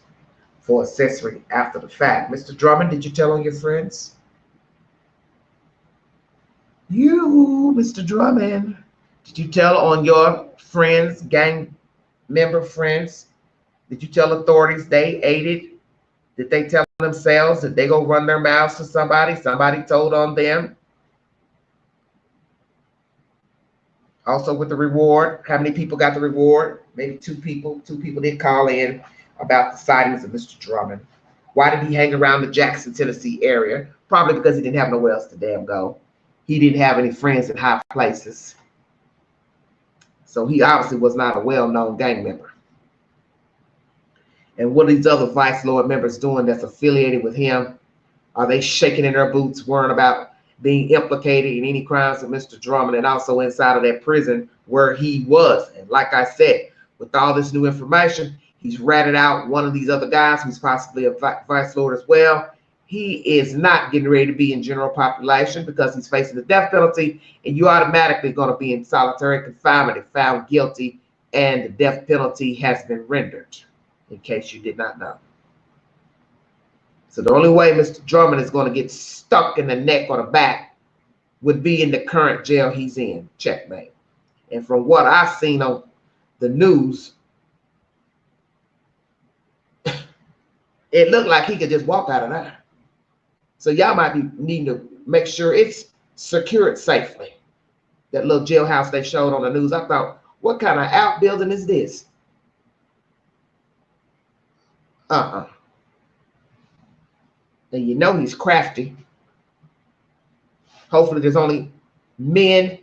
for accessory after the fact. Mr. Drummond, did you tell on your friends? You, Mr. Drummond, did you tell on your friends, gang member friends? Did you tell authorities they aided? Did they tell themselves that they go run their mouths to somebody? Somebody told on them. Also with the reward, how many people got the reward? Maybe two people. Two people did call in about the sightings of Mr. Drummond. Why did he hang around the Jackson, Tennessee area? Probably because he didn't have nowhere else to damn go. He didn't have any friends in high places. So he obviously was not a well-known gang member. And what are these other Vice Lord members doing that's affiliated with him? Are they shaking in their boots, worrying about being implicated in any crimes of Mr. Drummond and also inside of that prison where he was? And like I said, with all this new information, he's ratted out one of these other guys who's possibly a Vice Lord as well. He is not getting ready to be in general population because he's facing the death penalty, and you're automatically going to be in solitary confinement if found guilty and the death penalty has been rendered, in case you did not know. So the only way Mr. Drummond is going to get stuck in the neck or the back would be in the current jail he's in. Checkmate. And from what I've seen on the news, it looked like he could just walk out of there. So y'all might be needing to make sure it's secured safely. That little jailhouse they showed on the news, I thought, what kind of outbuilding is this? And you know he's crafty. Hopefully there's only men,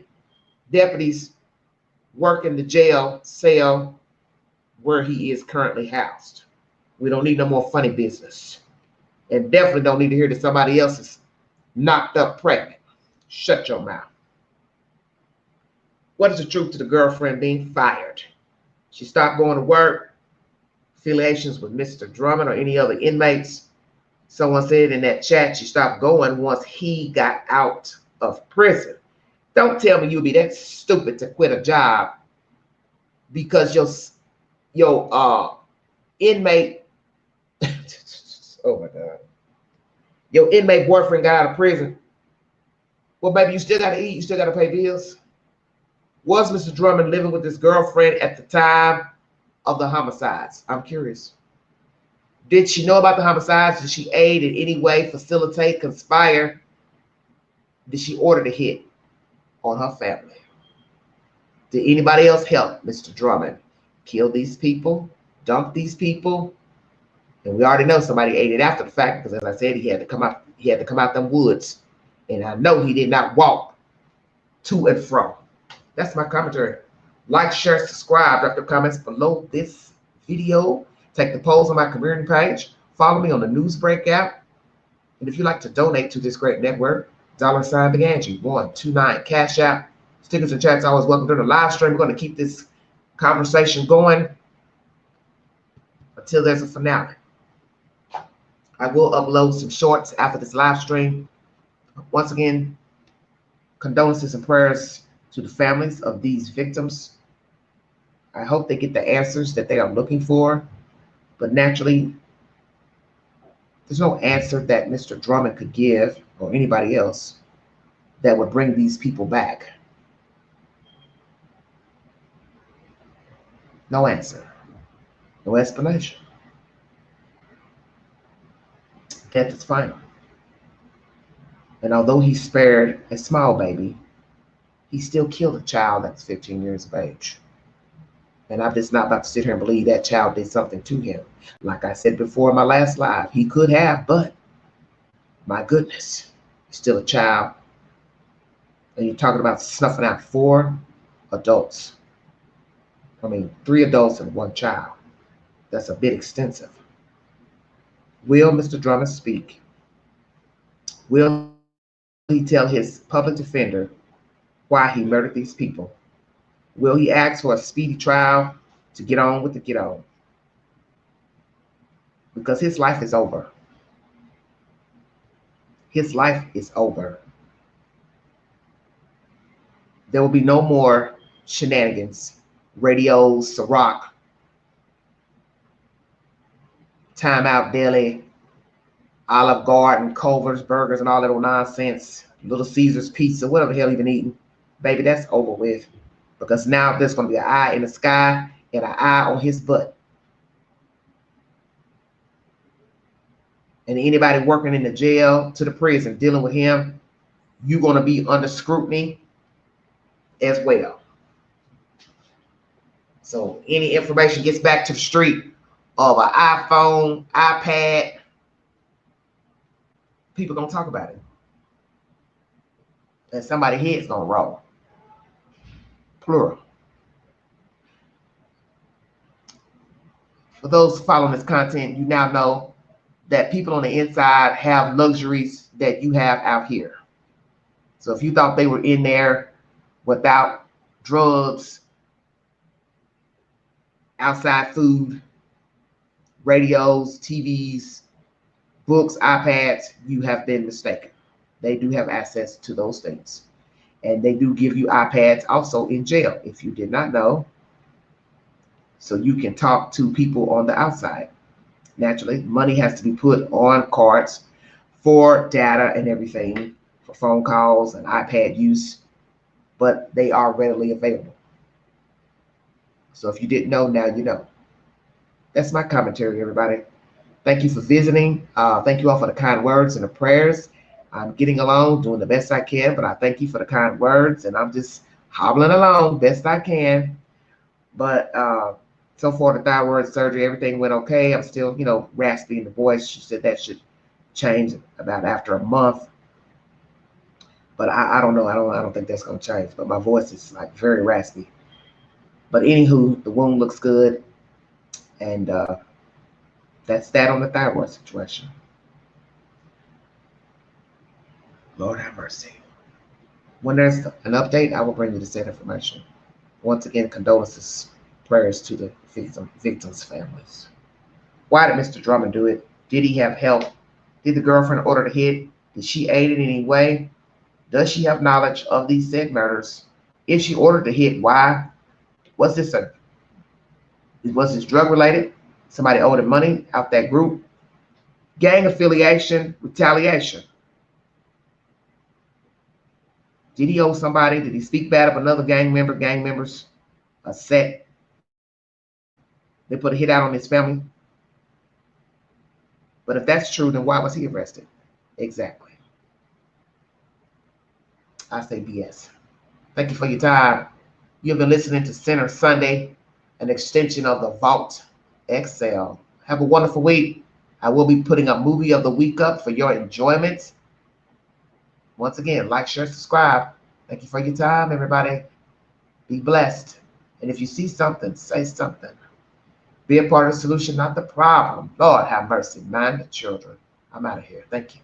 deputies working the jail cell where he is currently housed. We don't need no more funny business. And definitely don't need to hear that somebody else is knocked up pregnant. Shut your mouth. What is the truth to the girlfriend being fired? She stopped going to work. Affiliations with Mr. Drummond or any other inmates. Someone said in that chat she stopped going once he got out of prison. Don't tell me you'll be that stupid to quit a job because your inmate oh my God. Your inmate boyfriend got out of prison. Well, baby, you still got to eat. You still got to pay bills. Was Mr. Drummond living with his girlfriend at the time of the homicides? I'm curious. Did she know about the homicides? Did she aid in any way, facilitate, conspire? Did she order the hit on her family? Did anybody else help Mr. Drummond kill these people, dump these people? And we already know somebody ate it after the fact because, as I said, he had to come out. He had to come out them woods, and I know he did not walk to and fro. That's my commentary. Like, share, subscribe. Drop the comments below this video. Take the polls on my community page. Follow me on the News Breakout. And if you'd like to donate to this great network, $sign Big Angie 129 Cash App. Stickers and chats always welcome during the live stream. We're going to keep this conversation going until there's a finale. I will upload some shorts after this live stream. Once again, condolences and prayers to the families of these victims. I hope they get the answers that they are looking for. But naturally, there's no answer that Mr. Drummond could give or anybody else that would bring these people back. No answer. No explanation. Death is final. And although he spared a small baby, he still killed a child that's 15 years of age. And I'm just not about to sit here and believe that child did something to him. Like I said before in my last live, he could have, but my goodness, he's still a child. And you're talking about snuffing out 4 adults. I mean, 3 adults and 1 child. That's a bit extensive. Will Mr. Drummond speak? Will he tell his public defender why he murdered these people? Will he ask for a speedy trial to get on with the get on? Because his life is over. His life is over. There will be no more shenanigans, radios, Ciroc, Time Out Deli, Olive Garden, Culver's Burgers, and all that old nonsense. Little Caesar's pizza, whatever the hell you've been eating, baby, that's over with. Because now there's going to be an eye in the sky and an eye on his butt. And anybody working in the jail to the prison dealing with him, you're going to be under scrutiny as well. So any information gets back to the street of an iPhone, iPad, people going to talk about it. And somebody's head's going to roll. Plural. For those following this content, you now know that people on the inside have luxuries that you have out here. So if you thought they were in there without drugs, outside food, radios, TVs, books, iPads, you have been mistaken. They do have access to those things. And they do give you iPads also in jail, if you did not know. So you can talk to people on the outside. Naturally, money has to be put on cards for data and everything, for phone calls and iPad use, but they are readily available. So if you didn't know, now you know. That's my commentary, everybody. Thank you for visiting. Thank you all for the kind words and the prayers. I'm getting along, doing the best I can, but I thank you for the kind words, and I'm just hobbling along best I can. But so far, the thyroid surgery, everything went okay. I'm still, raspy in the voice. She said that should change about after a month. But I don't know. I don't think that's going to change. But my voice is like very raspy. But anywho, the wound looks good. And that's that on the thyroid situation. Lord have mercy. When there's an update, I will bring you the said information. Once again, condolences, prayers to the victims' families. Why did Mr. Drummond do it? Did he have help? Did the girlfriend order the hit? Did she aid in any way? Does she have knowledge of these said murders? If she ordered the hit, why? Was this drug related? Somebody owed him money out that group? Gang affiliation, retaliation. Did he owe somebody? Did he speak bad of another gang member? Gang members, a set. They put a hit out on his family. But if that's true, then why was he arrested? Exactly. I say BS. Thank you for your time. You've been listening to Center Sunday, an extension of the Vault XL. Have a wonderful week. I will be putting a movie of the week up for your enjoyment. Once again, like, share, subscribe. Thank you for your time, everybody. Be blessed. And if you see something, say something. Be a part of the solution, not the problem. Lord have mercy. Mind the children. I'm out of here. Thank you.